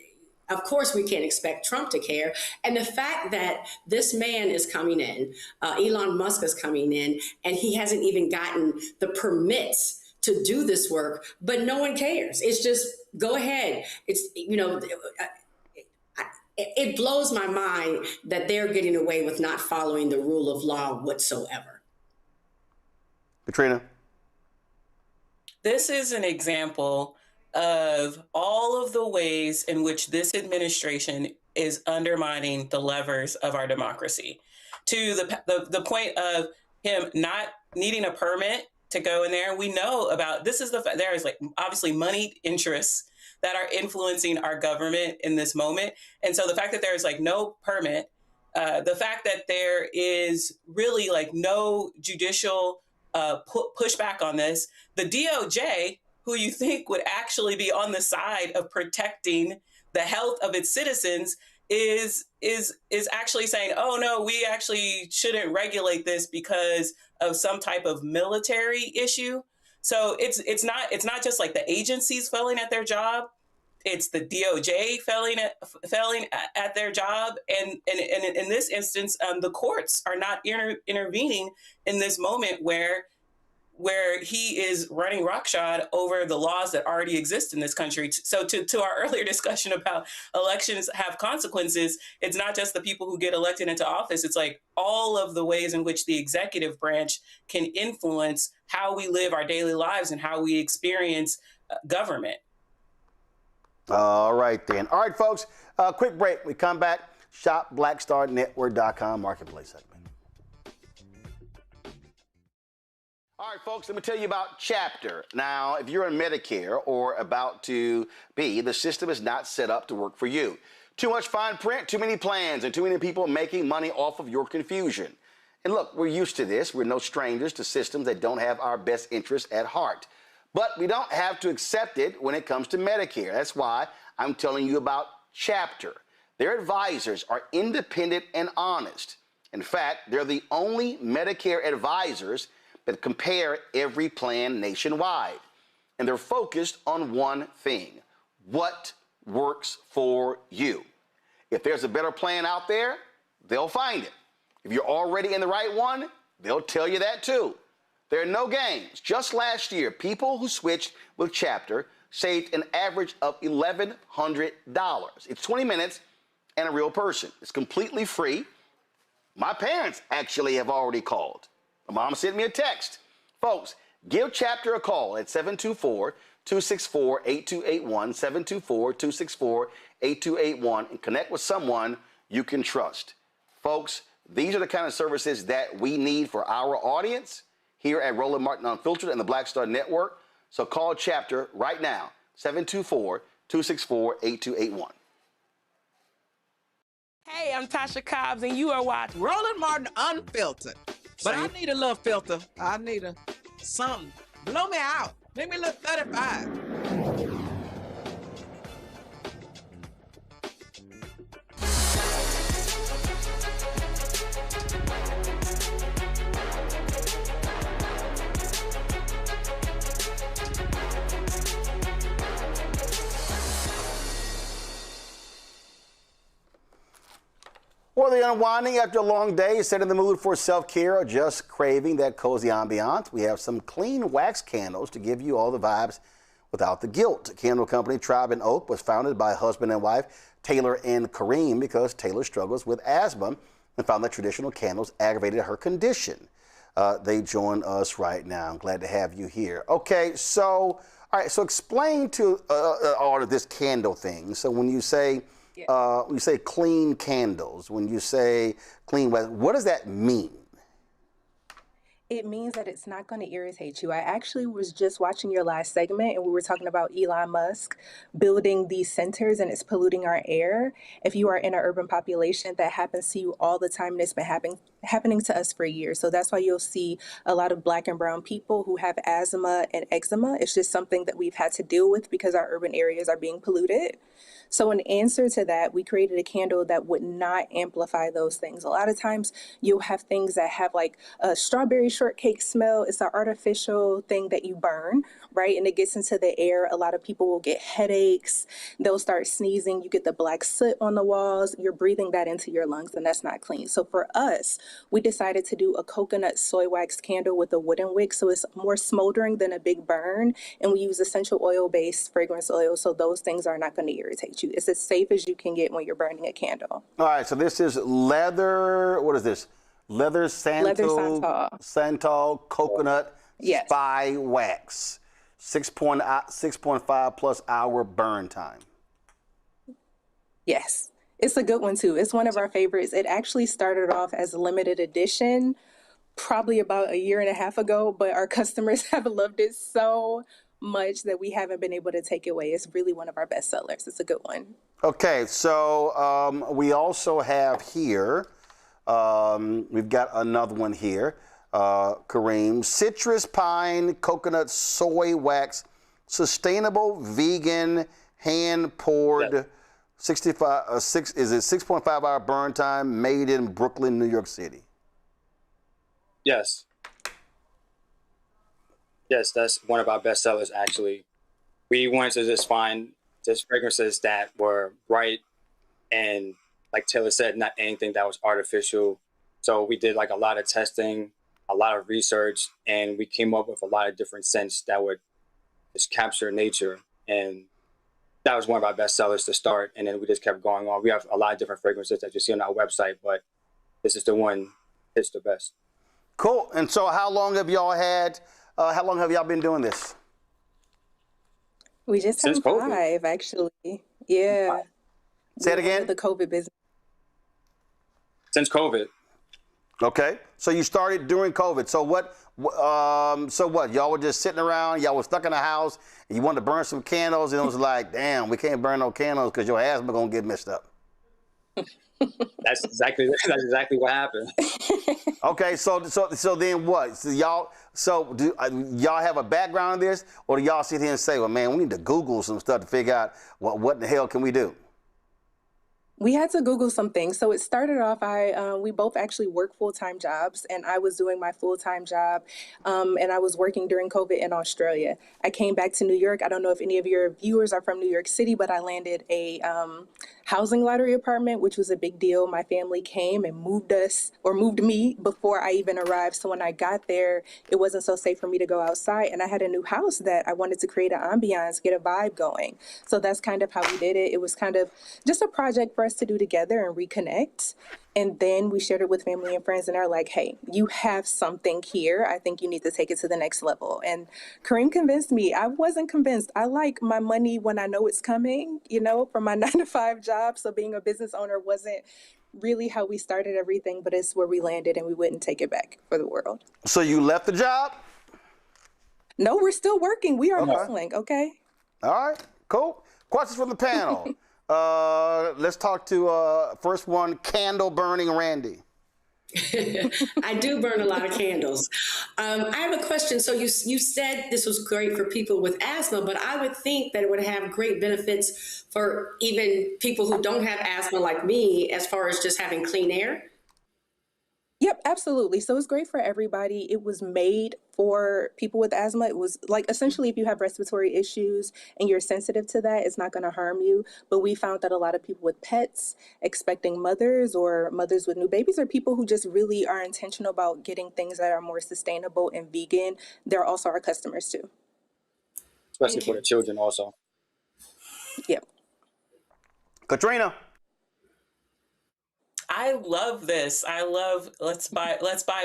of course, we can't expect Trump to care. And the fact that this man is coming in, Elon Musk is coming in, and he hasn't even gotten the permits to do this work, but no one cares. It's just, go ahead. It blows my mind that they're getting away with not following the rule of law whatsoever. Katrina? This is an example of all of the ways in which this administration is undermining the levers of our democracy, to the point of him not needing a permit to go in there. We know about, there is obviously moneyed interests that are influencing our government in this moment. And so the fact that there's no permit, the fact that there is really no judicial pushback on this, the DOJ, who you think would actually be on the side of protecting the health of its citizens, is actually saying, oh no, we actually shouldn't regulate this because of some type of military issue. So it's not just the agencies failing at their job, it's the DOJ failing at their job, and in this instance, the courts are not intervening in this moment where he is running roughshod over the laws that already exist in this country. So to our earlier discussion about elections have consequences, it's not just the people who get elected into office. It's all of the ways in which the executive branch can influence how we live our daily lives and how we experience government. All right, then. All right, folks, quick break. We come back. ShopBlackStarNetwork.com Marketplace segment. All right, folks, let me tell you about Chapter. Now, if you're on Medicare or about to be, the system is not set up to work for you. Too much fine print, too many plans, and too many people making money off of your confusion. And look, we're used to this. We're no strangers to systems that don't have our best interests at heart. But we don't have to accept it when it comes to Medicare. That's why I'm telling you about Chapter. Their advisors are independent and honest. In fact, they're the only Medicare advisors that compare every plan nationwide. And they're focused on one thing: what works for you. If there's a better plan out there, they'll find it. If you're already in the right one, they'll tell you that too. There are no games. Just last year, people who switched with Chapter saved an average of $1,100. It's 20 minutes and a real person. It's completely free. My parents actually have already called. My mom sent me a text. Folks, give Chapter a call at 724-264-8281, 724-264-8281, and connect with someone you can trust. Folks, these are the kind of services that we need for our audience here at Roland Martin Unfiltered and the Black Star Network. So call Chapter right now, 724-264-8281. Hey, I'm Tasha Cobbs, and you are watching Roland Martin Unfiltered. But I need a little filter. I need something. Blow me out. Make me look 35. Or the unwinding after a long day, set in the mood for self-care, or just craving that cozy ambiance, we have some clean wax candles to give you all the vibes without the guilt. Candle company Tribe and Oak was founded by husband and wife Taylor and Kareem because Taylor struggles with asthma and found that traditional candles aggravated her condition. They join us right now. I'm glad to have you here. Okay, so all right, so explain to all of this candle thing. So when you say clean candles, when you say clean wax, what does that mean? It means that it's not going to irritate you. I actually was just watching your last segment, and we were talking about Elon Musk building these centers, and it's polluting our air. If you are in an urban population, that happens to you all the time, and it's been happening to us for years. So that's why you'll see a lot of Black and brown people who have asthma and eczema. It's just something that we've had to deal with because our urban areas are being polluted. So in answer to that, we created a candle that would not amplify those things. A lot of times you'll have things that have like a strawberry shortcake smell. It's an artificial thing that you burn, right? And it gets into the air. A lot of people will get headaches. They'll start sneezing. You get the black soot on the walls. You're breathing that into your lungs, and that's not clean. So for us, we decided to do a coconut soy wax candle with a wooden wick. So it's more smoldering than a big burn. And we use essential oil-based fragrance oil. So those things are not going to irritate you. It's as safe as you can get when you're burning a candle. All right, so this is leather, what is this? Leather santal coconut spy wax. 6.5 plus hour burn time. Yes, it's a good one too. It's one of our favorites. It actually started off as a limited edition probably about a year and a half ago, but our customers have loved it so much that we haven't been able to take it away. It's really one of our best sellers. It's a good one. Okay, so we also have here, we've got another one here, Kareem, citrus pine coconut soy wax, sustainable vegan hand poured 6.5 hour burn time, made in Brooklyn, New York City. Yes. Yes, that's one of our best sellers, actually. We wanted to just find just fragrances that were bright and, like Taylor said, not anything that was artificial. So we did like a lot of testing, a lot of research, and we came up with a lot of different scents that would just capture nature. And that was one of our best sellers to start. And then we just kept going on. We have a lot of different fragrances that you see on our website, but this is the one that's the best. Cool. And so how long have y'all been doing this? We just turned 5, actually. Yeah. Say it again? The COVID business. Since COVID. Okay. So you started during COVID. So what? Y'all were just sitting around. Y'all were stuck in the house. And you wanted to burn some candles, and it was like, damn, we can't burn no candles because your asthma gonna get messed up. That's exactly what happened. Okay, so then what? So do y'all have a background in this, or do y'all sit here and say, well, man, we need to Google some stuff to figure out what in the hell can we do? We had to Google some things. So it started off, we both actually work full-time jobs, and I was doing my full-time job, and I was working during COVID in Australia. I came back to New York. I don't know if any of your viewers are from New York City, but I landed a housing lottery apartment, which was a big deal. My family came and moved me before I even arrived. So when I got there, it wasn't so safe for me to go outside, and I had a new house that I wanted to create an ambiance, get a vibe going. So that's kind of how we did it. It was kind of just a project for us to do together and reconnect. And then we shared it with family and friends, and are like, hey, you have something here. I think you need to take it to the next level. And Kareem convinced me. I wasn't convinced. I like my money when I know it's coming, from my 9-to-5 job. So being a business owner wasn't really how we started everything, but it's where we landed, and we wouldn't take it back for the world. So you left the job? No, we're still working. We are hustling, okay? All right, cool. Questions from the panel. Let's talk to first one, candle burning Randy. I do burn a lot of candles. I have a question. So you said this was great for people with asthma, but I would think that it would have great benefits for even people who don't have asthma like me, as far as just having clean air. Yep, absolutely. So it's great for everybody. It was made for people with asthma. It was like, essentially, if you have respiratory issues and you're sensitive to that, it's not going to harm you. But we found that a lot of people with pets, expecting mothers, or mothers with new babies, or people who just really are intentional about getting things that are more sustainable and vegan, they're also our customers too. Especially for the children also. Yep. Katrina. I love this. I love let's buy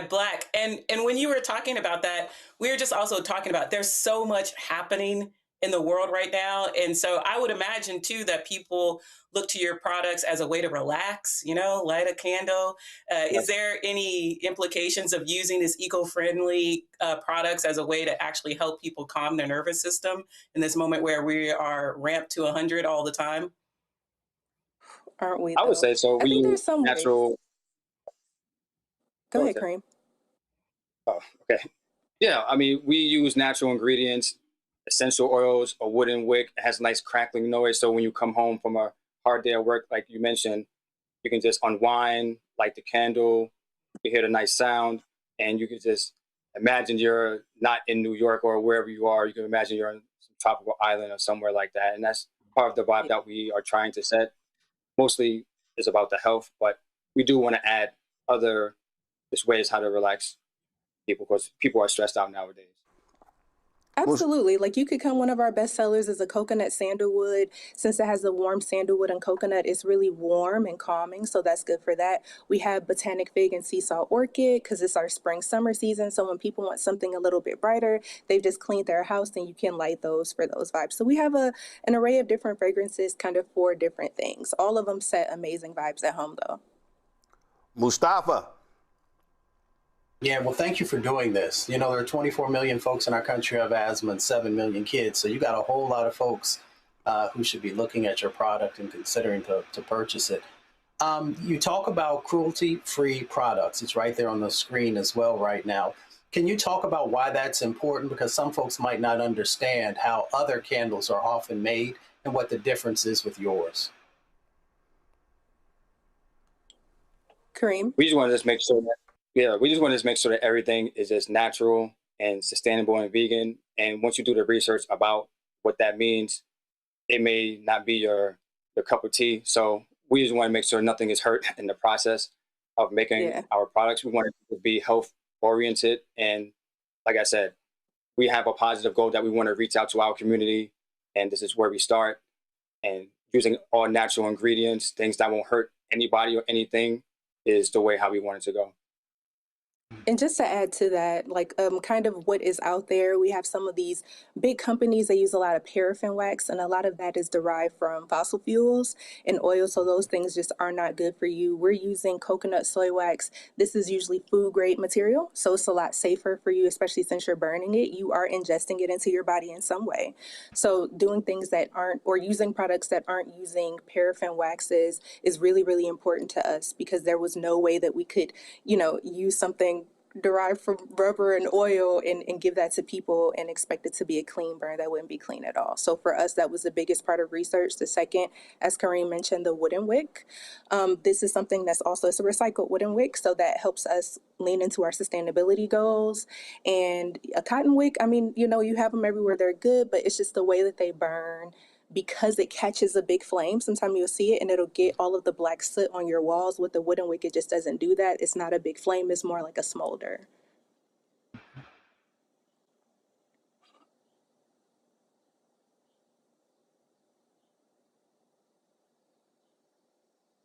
black. And when you were talking about that, we were just also talking about there's so much happening in the world right now. And so I would imagine too that people look to your products as a way to relax, light a candle. Is there any implications of using these eco-friendly products as a way to actually help people calm their nervous system in this moment where we are ramped to 100 all the time? Aren't we? I would say so. We use natural. Ways. Go ahead, Kareem. Oh, okay. Yeah, I mean, we use natural ingredients, essential oils, a wooden wick. It has a nice crackling noise. So when you come home from a hard day at work, like you mentioned, you can just unwind, light the candle, you hear the nice sound, and you can just imagine you're not in New York or wherever you are. You can imagine you're on some tropical island or somewhere like that. And that's part of the vibe that we are trying to set. Mostly is about the health, but we do want to add other just ways how to relax people, because people are stressed out nowadays. Absolutely. Like, you could come, one of our best sellers is a coconut sandalwood. Since it has the warm sandalwood and coconut, it's really warm and calming. So that's good for that. We have botanic fig and sea salt orchid because it's our spring summer season. So when people want something a little bit brighter, they've just cleaned their house, then you can light those for those vibes. So we have an array of different fragrances kind of for different things. All of them set amazing vibes at home though. Mustafa. Yeah, well, thank you for doing this. There are 24 million folks in our country who have asthma and 7 million kids. So you got a whole lot of folks who should be looking at your product and considering to purchase it. You talk about cruelty-free products. It's right there on the screen as well right now. Can you talk about why that's important? Because some folks might not understand how other candles are often made and what the difference is with yours. Kareem? We just want to just make sure that everything is just natural and sustainable and vegan. And once you do the research about what that means, it may not be your cup of tea. So we just want to make sure nothing is hurt in the process of making our products. We want it to be health oriented. And like I said, we have a positive goal that we want to reach out to our community. And this is where we start. And using all natural ingredients, things that won't hurt anybody or anything, is the way how we want it to go. And just to add to that, like kind of what is out there, we have some of these big companies that use a lot of paraffin wax, and a lot of that is derived from fossil fuels and oil. So those things just are not good for you. We're using coconut soy wax. This is usually food grade material, so it's a lot safer for you, especially since you're burning it. You are ingesting it into your body in some way. So doing things that aren't, or using products that aren't using paraffin waxes is really, really important to us, because there was no way that we could, use something derived from rubber and oil and give that to people and expect it to be a clean burn. That wouldn't be clean at all. So for us, that was the biggest part of research. The second, as Kareem mentioned, the wooden wick. This is something that's also, it's a recycled wooden wick, so that helps us lean into our sustainability goals. And a cotton wick, I mean, you have them everywhere, they're good, but it's just the way that they burn. Because it catches a big flame, sometimes you'll see it and it'll get all of the black soot on your walls. With the wooden wick, it just doesn't do that. It's not a big flame, it's more like a smolder.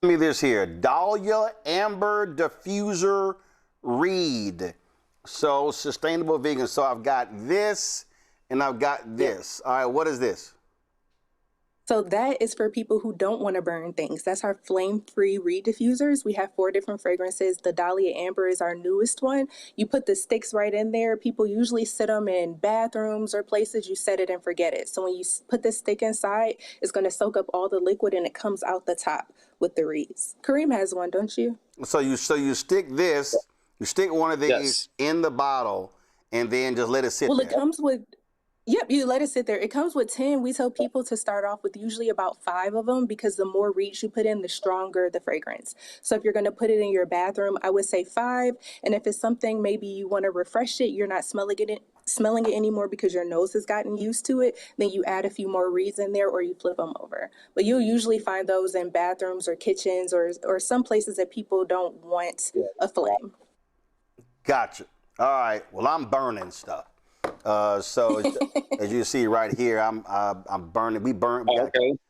Give me this here, Dahlia Amber Diffuser Reed. So sustainable vegan. So I've got this and I've got this. All right, what is this? So that is for people who don't want to burn things. That's our flame-free reed diffusers. We have 4 different fragrances. The Dahlia Amber is our newest one. You put the sticks right in there. People usually sit them in bathrooms or places. You set it and forget it. So when you put the stick inside, it's going to soak up all the liquid and it comes out the top with the reeds. Kareem has one, don't you? So you stick this, you stick one of these in the bottle and then just let it sit there. Well, it comes with... Yep, you let it sit there. It comes with 10. We tell people to start off with usually about 5 of them, because the more reeds you put in, the stronger the fragrance. So if you're going to put it in your bathroom, I would say 5. And if it's something maybe you want to refresh it, you're not smelling it anymore because your nose has gotten used to it, then you add a few more reeds in there or you flip them over. But you'll usually find those in bathrooms or kitchens or some places that people don't want a flame. Gotcha. All right. Well, I'm burning stuff. So as you see right here, I'm burning.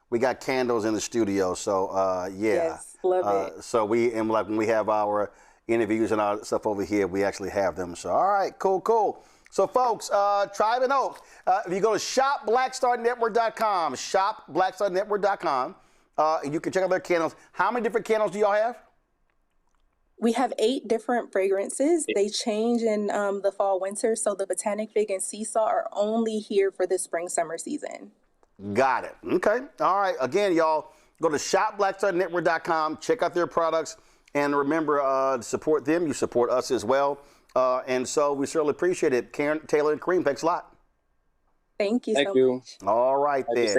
We got candles in the studio. So yeah. Yes, love it. So when we have our interviews and our stuff over here, we actually have them. So all right, cool. So folks, Tribe and Oak, if you go to shopblackstarnetwork.com, shopblackstarnetwork.com, you can check out their candles. How many different candles do y'all have? We have 8 different fragrances. They change in the fall, winter. So the Botanic Fig and Seesaw are only here for the spring, summer season. Got it. Okay. All right. Again, y'all, go to shopblackstarnetwork.com, check out their products, and remember to support them. You support us as well. And so we certainly appreciate it. Karen, Taylor, and Kareem, thanks a lot. Thank you so much. All right, then.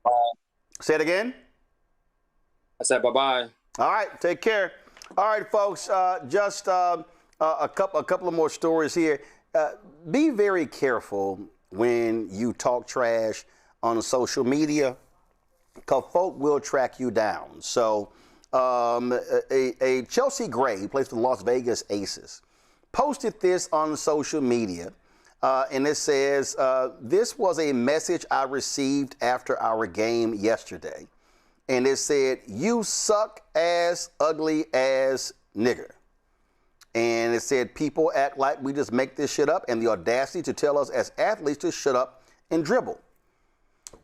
Bye. Say it again. I said bye-bye. All right. Take care. All right, folks, just a couple of more stories here. Be very careful when you talk trash on social media, because folk will track you down. So a Chelsea Gray, who plays for the Las Vegas Aces, posted this on social media, and it says, this was a message I received after our game yesterday. And it said, "You suck ass, ugly ass nigger." And it said, "People act like we just make this shit up, and the audacity to tell us as athletes to shut up and dribble."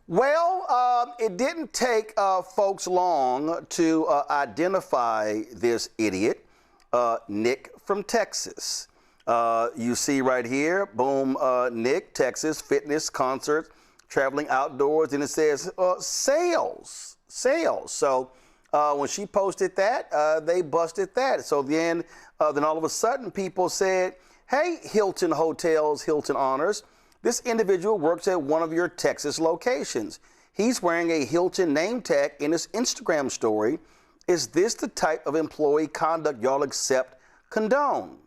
Well, it didn't take folks long to identify this idiot, Nick from Texas. You see right here, boom, Nick, Texas, fitness, concert, traveling outdoors, and it says sales. So when she posted that, they busted that. So then all of a sudden people said, "Hey, Hilton Hotels, Hilton Honors, this individual works at one of your Texas locations. He's wearing a Hilton name tag in his Instagram story. Is this the type of employee conduct y'all accept, condone?"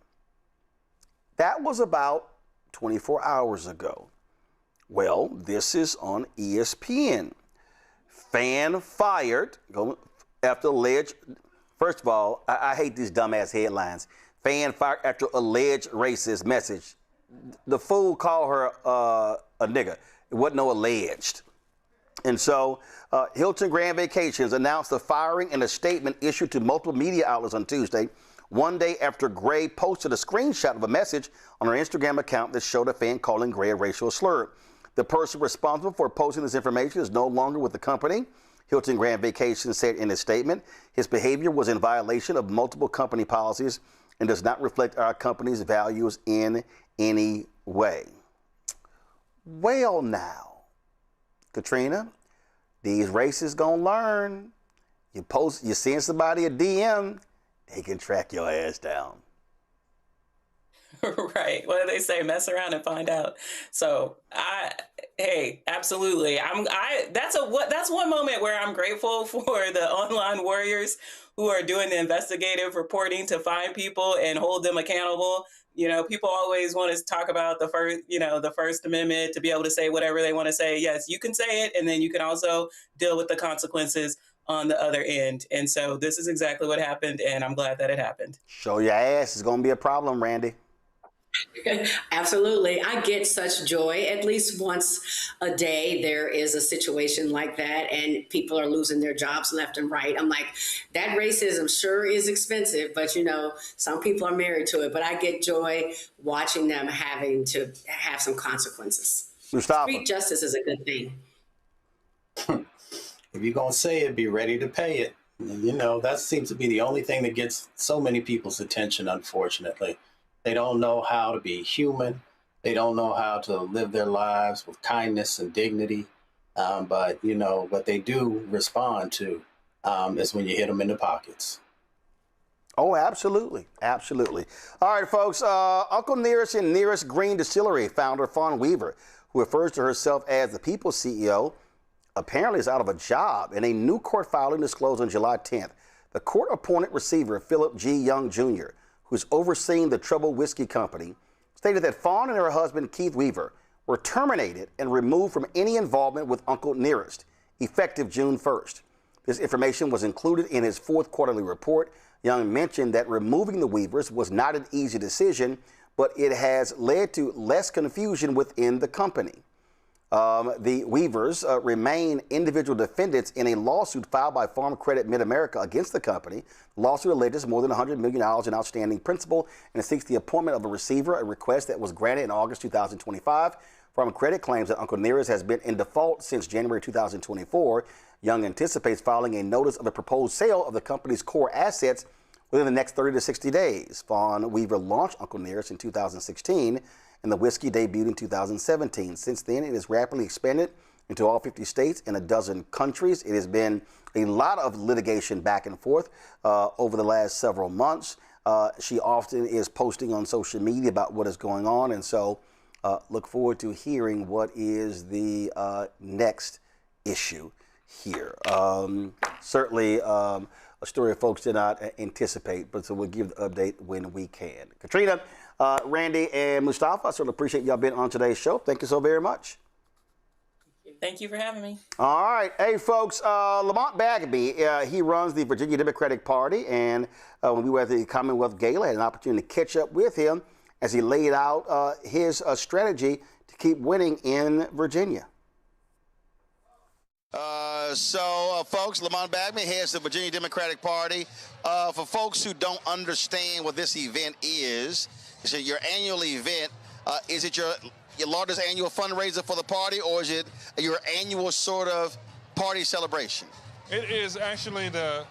That was about 24 hours ago. Well, this is on ESPN. Fan fired after alleged, first of all, I hate these dumbass headlines. Fan fired after alleged racist message. The fool called her a nigger. It wasn't no alleged. And so Hilton Grand Vacations announced the firing in a statement issued to multiple media outlets on Tuesday. one day after Gray posted a screenshot of a message on her Instagram account that showed a fan calling Gray a racial slur. The person responsible for posting this information is no longer with the company. Hilton Grand Vacations said in a statement, his behavior was in violation of multiple company policies and does not reflect our company's values in any way. Well now, Katrina, these racists gonna learn. You send somebody a DM, they can track your ass down. Right. What do they say? Mess around and find out. So hey, absolutely. That's one moment where I'm grateful for the online warriors who are doing the investigative reporting to find people and hold them accountable. You know, people always want to talk about the First Amendment, to be able to say whatever they want to say. Yes, you can say it, and then you can also deal with the consequences on the other end. And so this is exactly what happened, and I'm glad that it happened. Show your ass is going to be a problem, Randy. Absolutely. I get such joy. At least once a day, there is a situation like that, and people are losing their jobs left and right. I'm like, that racism sure is expensive, but you know, some people are married to it. But I get joy watching them having to have some consequences. Mustafa. Street justice is a good thing. If you're going to say it, be ready to pay it. You know, that seems to be the only thing that gets so many people's attention, unfortunately. They don't know how to be human. They don't know how to live their lives with kindness and dignity. But, you know, what they do respond to is when you hit them in the pockets. Oh, absolutely. Absolutely. All right, folks. Uncle Nearest and Nearest Green Distillery founder Fawn Weaver, who refers to herself as the People's CEO, apparently is out of a job in a new court filing disclosed on July 10th. The court-appointed receiver, Philip G. Young, Jr., who's overseeing the Trouble Whiskey Company, stated that Fawn and her husband, Keith Weaver, were terminated and removed from any involvement with Uncle Nearest, effective June 1st. This information was included in his fourth quarterly report. Young mentioned that removing the Weavers was not an easy decision, but it has led to less confusion within the company. The Weavers remain individual defendants in a lawsuit filed by Farm Credit Mid-America against the company. The lawsuit alleges more than $100 million in outstanding principal, and it seeks the appointment of a receiver, a request that was granted in August 2025. Farm Credit claims that Uncle Nearest has been in default since January 2024. Young anticipates filing a notice of a proposed sale of the company's core assets within the next 30 to 60 days. Fawn Weaver launched Uncle Nearest in 2016, and the whiskey debuted in 2017. Since then, it has rapidly expanded into all 50 states and a dozen countries. It has been a lot of litigation back and forth over the last several months. She often is posting on social media about what is going on, and so look forward to hearing what is the next issue here. Certainly a story folks did not anticipate, but so we'll give the update when we can. Katrina, Randy, and Mustafa, I certainly appreciate y'all being on today's show. Thank you so very much. Thank you for having me. All right. Hey, folks, Lamont Bagby, he runs the Virginia Democratic Party, and when we were at the Commonwealth Gala, I had an opportunity to catch up with him as he laid out his strategy to keep winning in Virginia. Folks, Lamont Bagby heads the Virginia Democratic Party. For folks who don't understand what this event is, it's your annual event. Is it your largest annual fundraiser for the party, or is it your annual sort of party celebration? It is actually a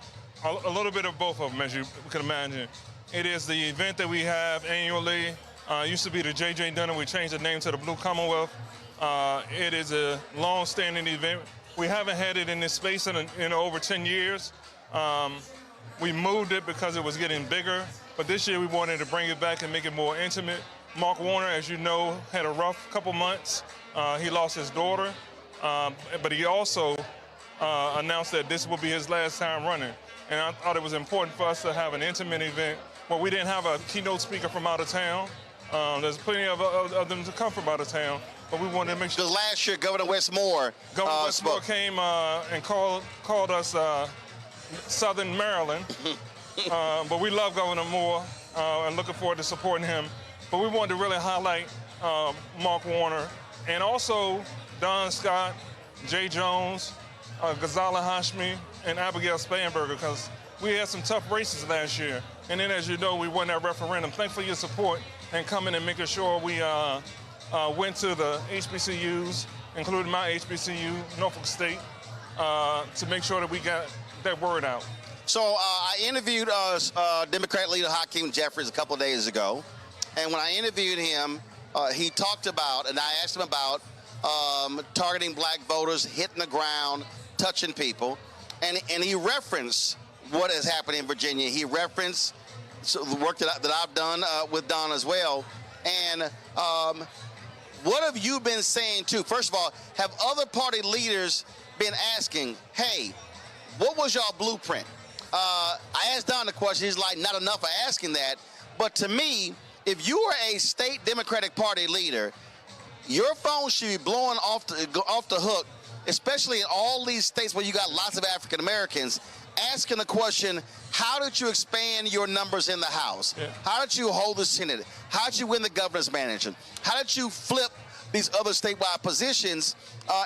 little bit of both of them, as you can imagine. It is the event that we have annually. Used to be the J.J. Dunham. We changed the name to the Blue Commonwealth. It is a long-standing event. We haven't had it in this space in over 10 years. We moved it because it was getting bigger, but this year we wanted to bring it back and make it more intimate. Mark Warner, as you know, had a rough couple months. He lost his daughter, but he also announced that this will be his last time running. And I thought it was important for us to have an intimate event. Well, we didn't have a keynote speaker from out of town. There's plenty of them to come from out of town, but we wanted to make sure. Because last year, Governor Westmore came and called us Southern Maryland, but we love Governor Moore and looking forward to supporting him. But we wanted to really highlight Mark Warner and also Don Scott, Jay Jones, Ghazala Hashmi, and Abigail Spanberger, because we had some tough races last year. And then, as you know, we won that referendum. Thanks for your support and coming and making sure we went to the HBCUs, including my HBCU, Norfolk State, to make sure that we got that word out. So I interviewed Democrat leader Hakeem Jeffries a couple of days ago. And when I interviewed him, he talked about, and I asked him about targeting black voters, hitting the ground, touching people. And he referenced what has happened in Virginia. He referenced the work that I've done with Don as well. And what have you been saying too? First of all, have other party leaders been asking, hey, what was y'all blueprint? I asked Don the question. He's like, not enough for asking that. But to me, if you are a state Democratic Party leader, your phone should be blowing off the hook, especially in all these states where you got lots of African Americans, asking the question, how did you expand your numbers in the House? Yeah. How did you hold the Senate? How did you win the governor's mansion? How did you flip these other statewide positions?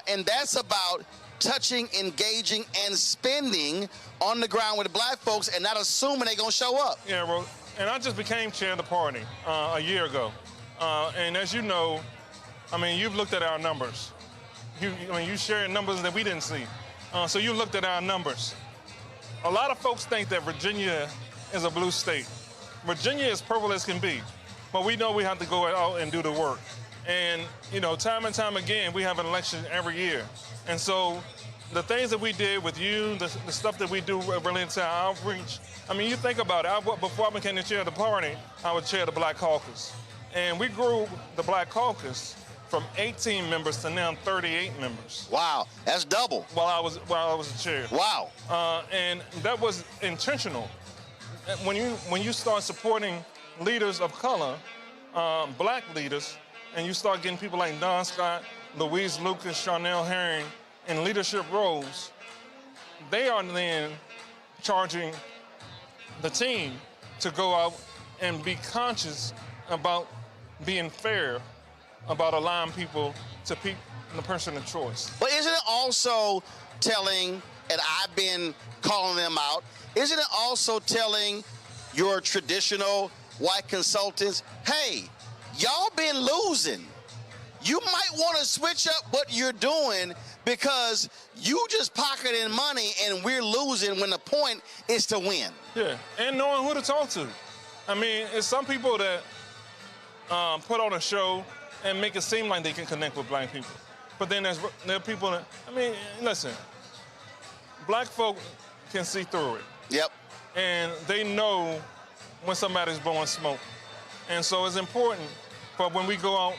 And that's about touching, engaging, and spending on the ground with the black folks and not assuming they're going to show up. Yeah, well, and I just became chair of the party a year ago. And as you know, I mean, you've looked at our numbers. You shared numbers that we didn't see. So you looked at our numbers. A lot of folks think that Virginia is a blue state. Virginia is purple as can be, but we know we have to go out and do the work. And, you know, time and time again, we have an election every year. And so the things that we did with you, the stuff that we do related to our outreach, I mean, you think about it. Before I became the chair of the party, I was chair of the Black Caucus. And we grew the Black Caucus from 18 members to now 38 members. Wow, that's double. While I was the chair. Wow. And that was intentional. When you start supporting leaders of color, black leaders, and you start getting people like Don Scott, Louise Lucas, Charnel Herring in leadership roles, they are then charging the team to go out and be conscious about being fair, about allowing people to pick the person of choice. But isn't it also telling, and I've been calling them out, isn't it also telling your traditional white consultants, hey, y'all been losing. You might want to switch up what you're doing because you just pocketing money and we're losing when the point is to win. Yeah, and knowing who to talk to. I mean, it's some people that put on a show and make it seem like they can connect with black people. But then there are people that, I mean, listen, black folk can see through it. Yep. And they know when somebody's blowing smoke. And so it's important for when we go out,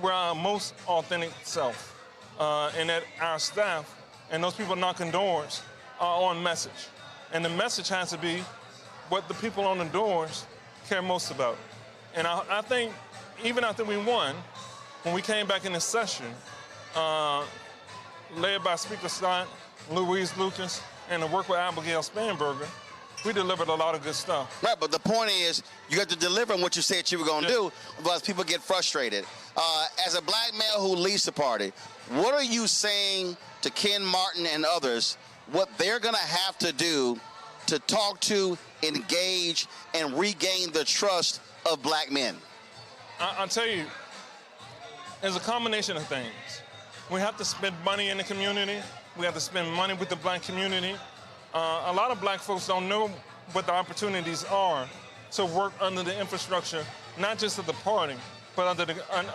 we're our most authentic self. And that our staff and those people knocking doors are on message. And the message has to be what the people on the doors care most about. And I think even after we won, when we came back in the session, led by Speaker Scott, Louise Lucas, and the work with Abigail Spanberger, we delivered a lot of good stuff. Right, but the point is, you have to deliver on what you said you were going to do, otherwise people get frustrated. As a black male who leads the party, what are you saying to Ken Martin and others, what they're going to have to do to talk to, engage, and regain the trust of black men? I'll tell you, it's a combination of things. We have to spend money in the community. We have to spend money with the black community. A lot of black folks don't know what the opportunities are to work under the infrastructure, not just of the party, but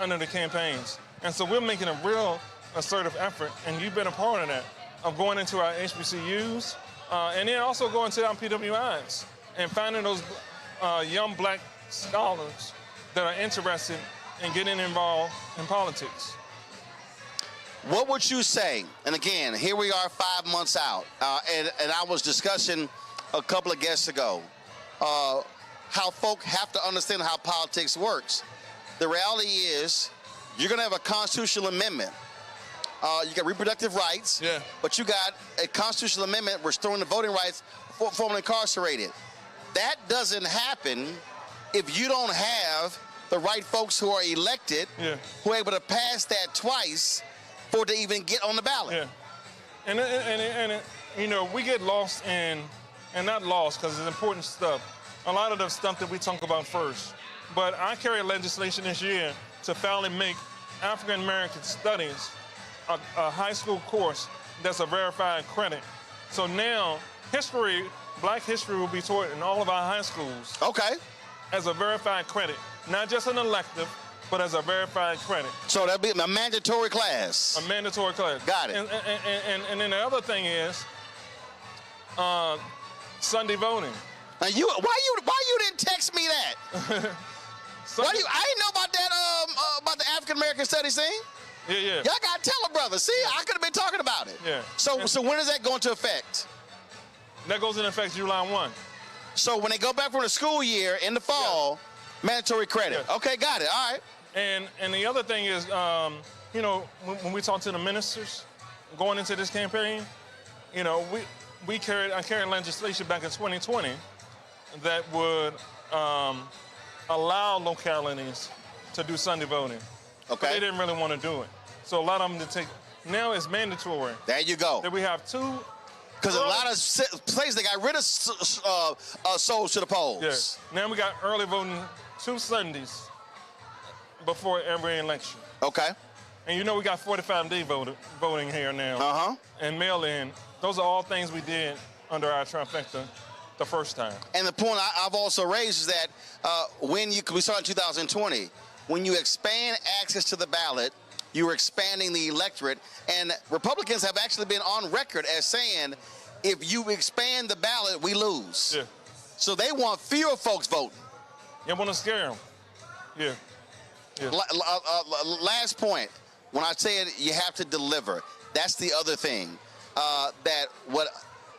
under the campaigns. And so we're making a real assertive effort, and you've been a part of that, of going into our HBCUs, and then also going to our PWIs and finding those young black scholars that are interested in getting involved in politics. What would you say, and again, here we are 5 months out, and I was discussing a couple of guests ago, how folk have to understand how politics works. The reality is, you're gonna have a constitutional amendment. You got reproductive rights, but you got a constitutional amendment restoring the voting rights for formerly incarcerated. That doesn't happen if you don't have the right folks who are elected, who are able to pass that twice for it to even get on the ballot. Yeah, and you know, we get lost in and not lost because it's important stuff. A lot of the stuff that we talk about first. But I carry legislation this year to finally make African American studies a high school course that's a verified credit. So now history, Black history will be taught in all of our high schools. Okay. As a verified credit, not just an elective, but as a verified credit. So that'll be a mandatory class. A mandatory class. Got it. And then the other thing is Sunday voting. Now why you didn't text me that? I didn't know about that about the African American Studies thing. Yeah. Y'all gotta tell a brother. See, I could have been talking about it. Yeah. So when does that go into effect? That goes into effect July 1. So when they go back from the school year in the fall, mandatory credit. Yeah. Okay, got it. All right. And the other thing is, you know, when we talk to the ministers going into this campaign, you know, I carried legislation back in 2020 that would allow localities to do Sunday voting. Okay. But they didn't really want to do it. So a lot of them to take, now it's mandatory. There you go. That we have two. Because a lot of places, they got rid of souls to the polls. Yes. Now we got early voting 2 Sundays before every election. Okay. And you know we got 45-day voting here now. And mail-in. Those are all things we did under our trifecta the first time. And the point I've also raised is that we saw in 2020, when you expand access to the ballot, you're expanding the electorate. And Republicans have actually been on record as saying, if you expand the ballot, we lose. Yeah. So they want fewer folks voting. They want to scare them. Yeah. Last point, when I said you have to deliver, that's the other thing. That what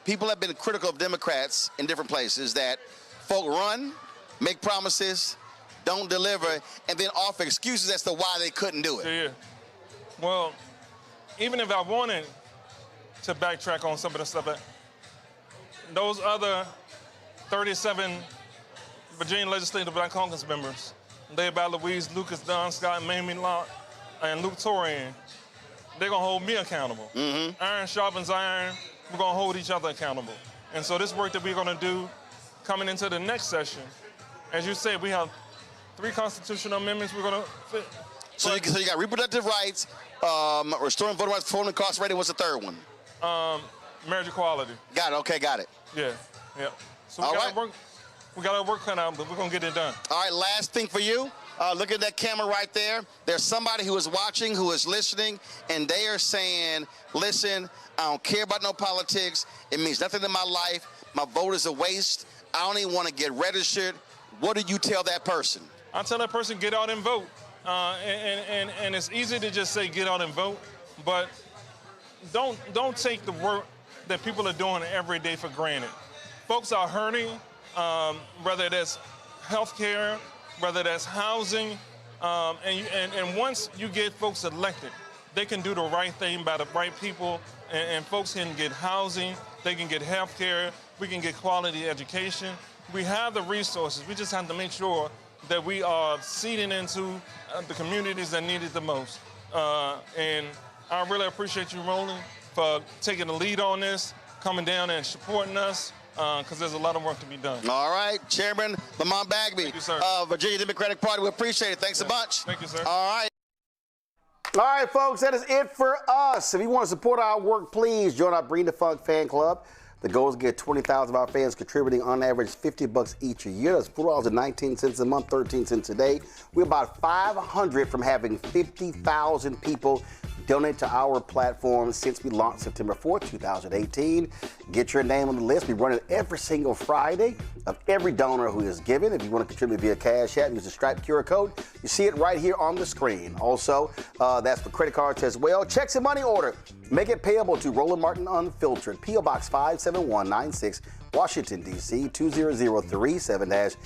people have been critical of Democrats in different places, that folk run, make promises, don't deliver, and then offer excuses as to why they couldn't do it. Yeah. Well, even if I wanted to backtrack on some of the stuff, those other 37 Virginia Legislative Black Caucus members, led by Louise Lucas, Don Scott, Mamie Locke, and Luke Torian, they're going to hold me accountable. Iron sharpens iron. We're going to hold each other accountable. And so this work that we're going to do coming into the next session, as you said, we have 3 constitutional amendments we're going to fit. So you got reproductive rights, restoring voter rights, voting incarcerated. What's the third one? Marriage equality. Got it. Okay, got it. Yeah. So we got our work cut out, but we're going to get it done. All right, last thing for you. Look at that camera right there. There's somebody who is watching, who is listening, and they are saying, listen, I don't care about no politics. It means nothing in my life. My vote is a waste. I don't even want to get registered. What do you tell that person? I tell that person, get out and vote. And it's easy to just say get out and vote, but don't take the work that people are doing every day for granted. Folks are hurting, whether that's health care, whether that's housing, and once you get folks elected, they can do the right thing by the right people, and folks can get housing, they can get health care, we can get quality education. We have the resources. We just have to make sure that we are seeding into the communities that need it the most. And I really appreciate you, Roland, for taking the lead on this, coming down and supporting us, because there's a lot of work to be done. All right, Chairman Lamont Bagby, Thank you, sir. Virginia Democratic Party, we appreciate it. Thanks a bunch. Thank you, sir. All right. All right, folks, that is it for us. If you want to support our work, please join our Bring the Funk fan club. The goal is to get 20,000 of our fans contributing on average $50 each a year. That's $4.19 a month, 13 cents a day. We're about 500 from having 50,000 people donate to our platform since we launched September 4th, 2018. Get your name on the list. We run it every single Friday of every donor who is given. If you want to contribute via Cash App, use the Stripe QR code. You see it right here on the screen. Also, that's for credit cards as well. Checks and money order. Make it payable to Roland Martin Unfiltered, P.O. Box 57196, Washington, D.C. 20037-0196.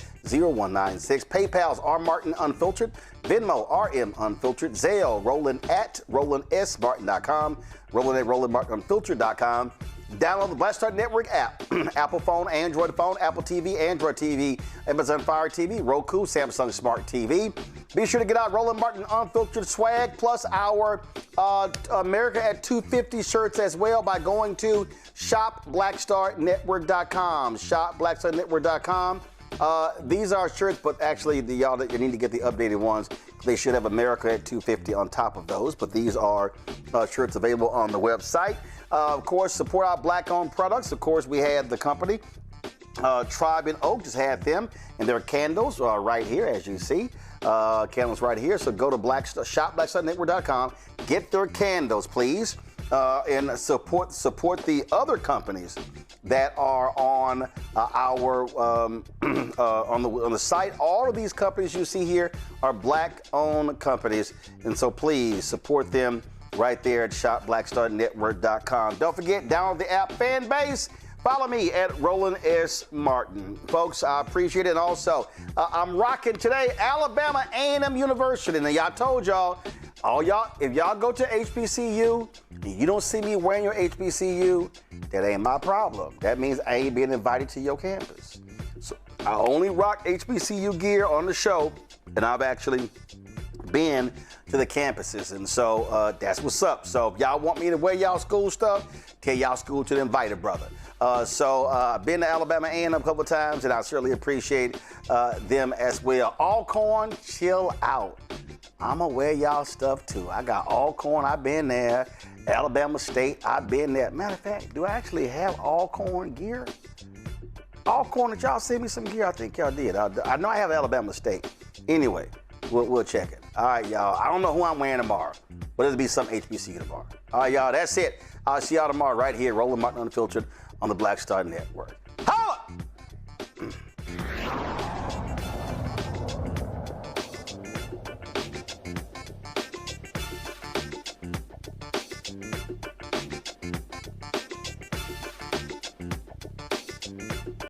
PayPal's R. Martin Unfiltered, Venmo RM Unfiltered, Zelle Roland at RolandSMartin.com, Roland at RolandMartinUnfiltered.com. Download the Black Star Network app. Apple phone, Android phone, Apple TV, Android TV, Amazon Fire TV, Roku, Samsung Smart TV. Be sure to get out Roland Martin Unfiltered swag, plus our America at 250 shirts as well by going to shopblackstarnetwork.com. Shopblackstarnetwork.com. These are shirts, but actually, y'all, you need to get the updated ones. They should have America at 250 on top of those, but these are shirts available on the website. Of course, support our black-owned products. Of course, we had the company, Tribe and Oak, just had them, and their candles right here, as you see. Candles right here. So go to shopblackstarnetwork.com, get their candles, please, and support the other companies that are on our on the site. All of these companies you see here are black-owned companies, and so please support them right there at shopblackstarnetwork.com. Don't forget, download the app Fanbase. Follow me at Roland S. Martin. Folks, I appreciate it. And also, I'm rocking today Alabama A&M University. Now, y'all told y'all, if y'all go to HBCU and you don't see me wearing your HBCU, that ain't my problem. That means I ain't being invited to your campus. So I only rock HBCU gear on the show, and I've actually been to the campuses, and so that's what's up. So if y'all want me to wear y'all school stuff, tell y'all school to invite a brother. I've been to Alabama A&M a couple of times, and I certainly appreciate them as well. Alcorn, chill out. I'ma wear y'all stuff too. I got Alcorn, I've been there. Alabama State, I've been there. Matter of fact, do I actually have Alcorn gear? Alcorn, did y'all send me some gear? I think y'all did. I know I have Alabama State. Anyway, we'll check it. All right, y'all. I don't know who I'm wearing tomorrow, but it'll be some HBCU tomorrow. All right, y'all. That's it. I'll see y'all tomorrow right here, Roland Martin Unfiltered on the Black Star Network.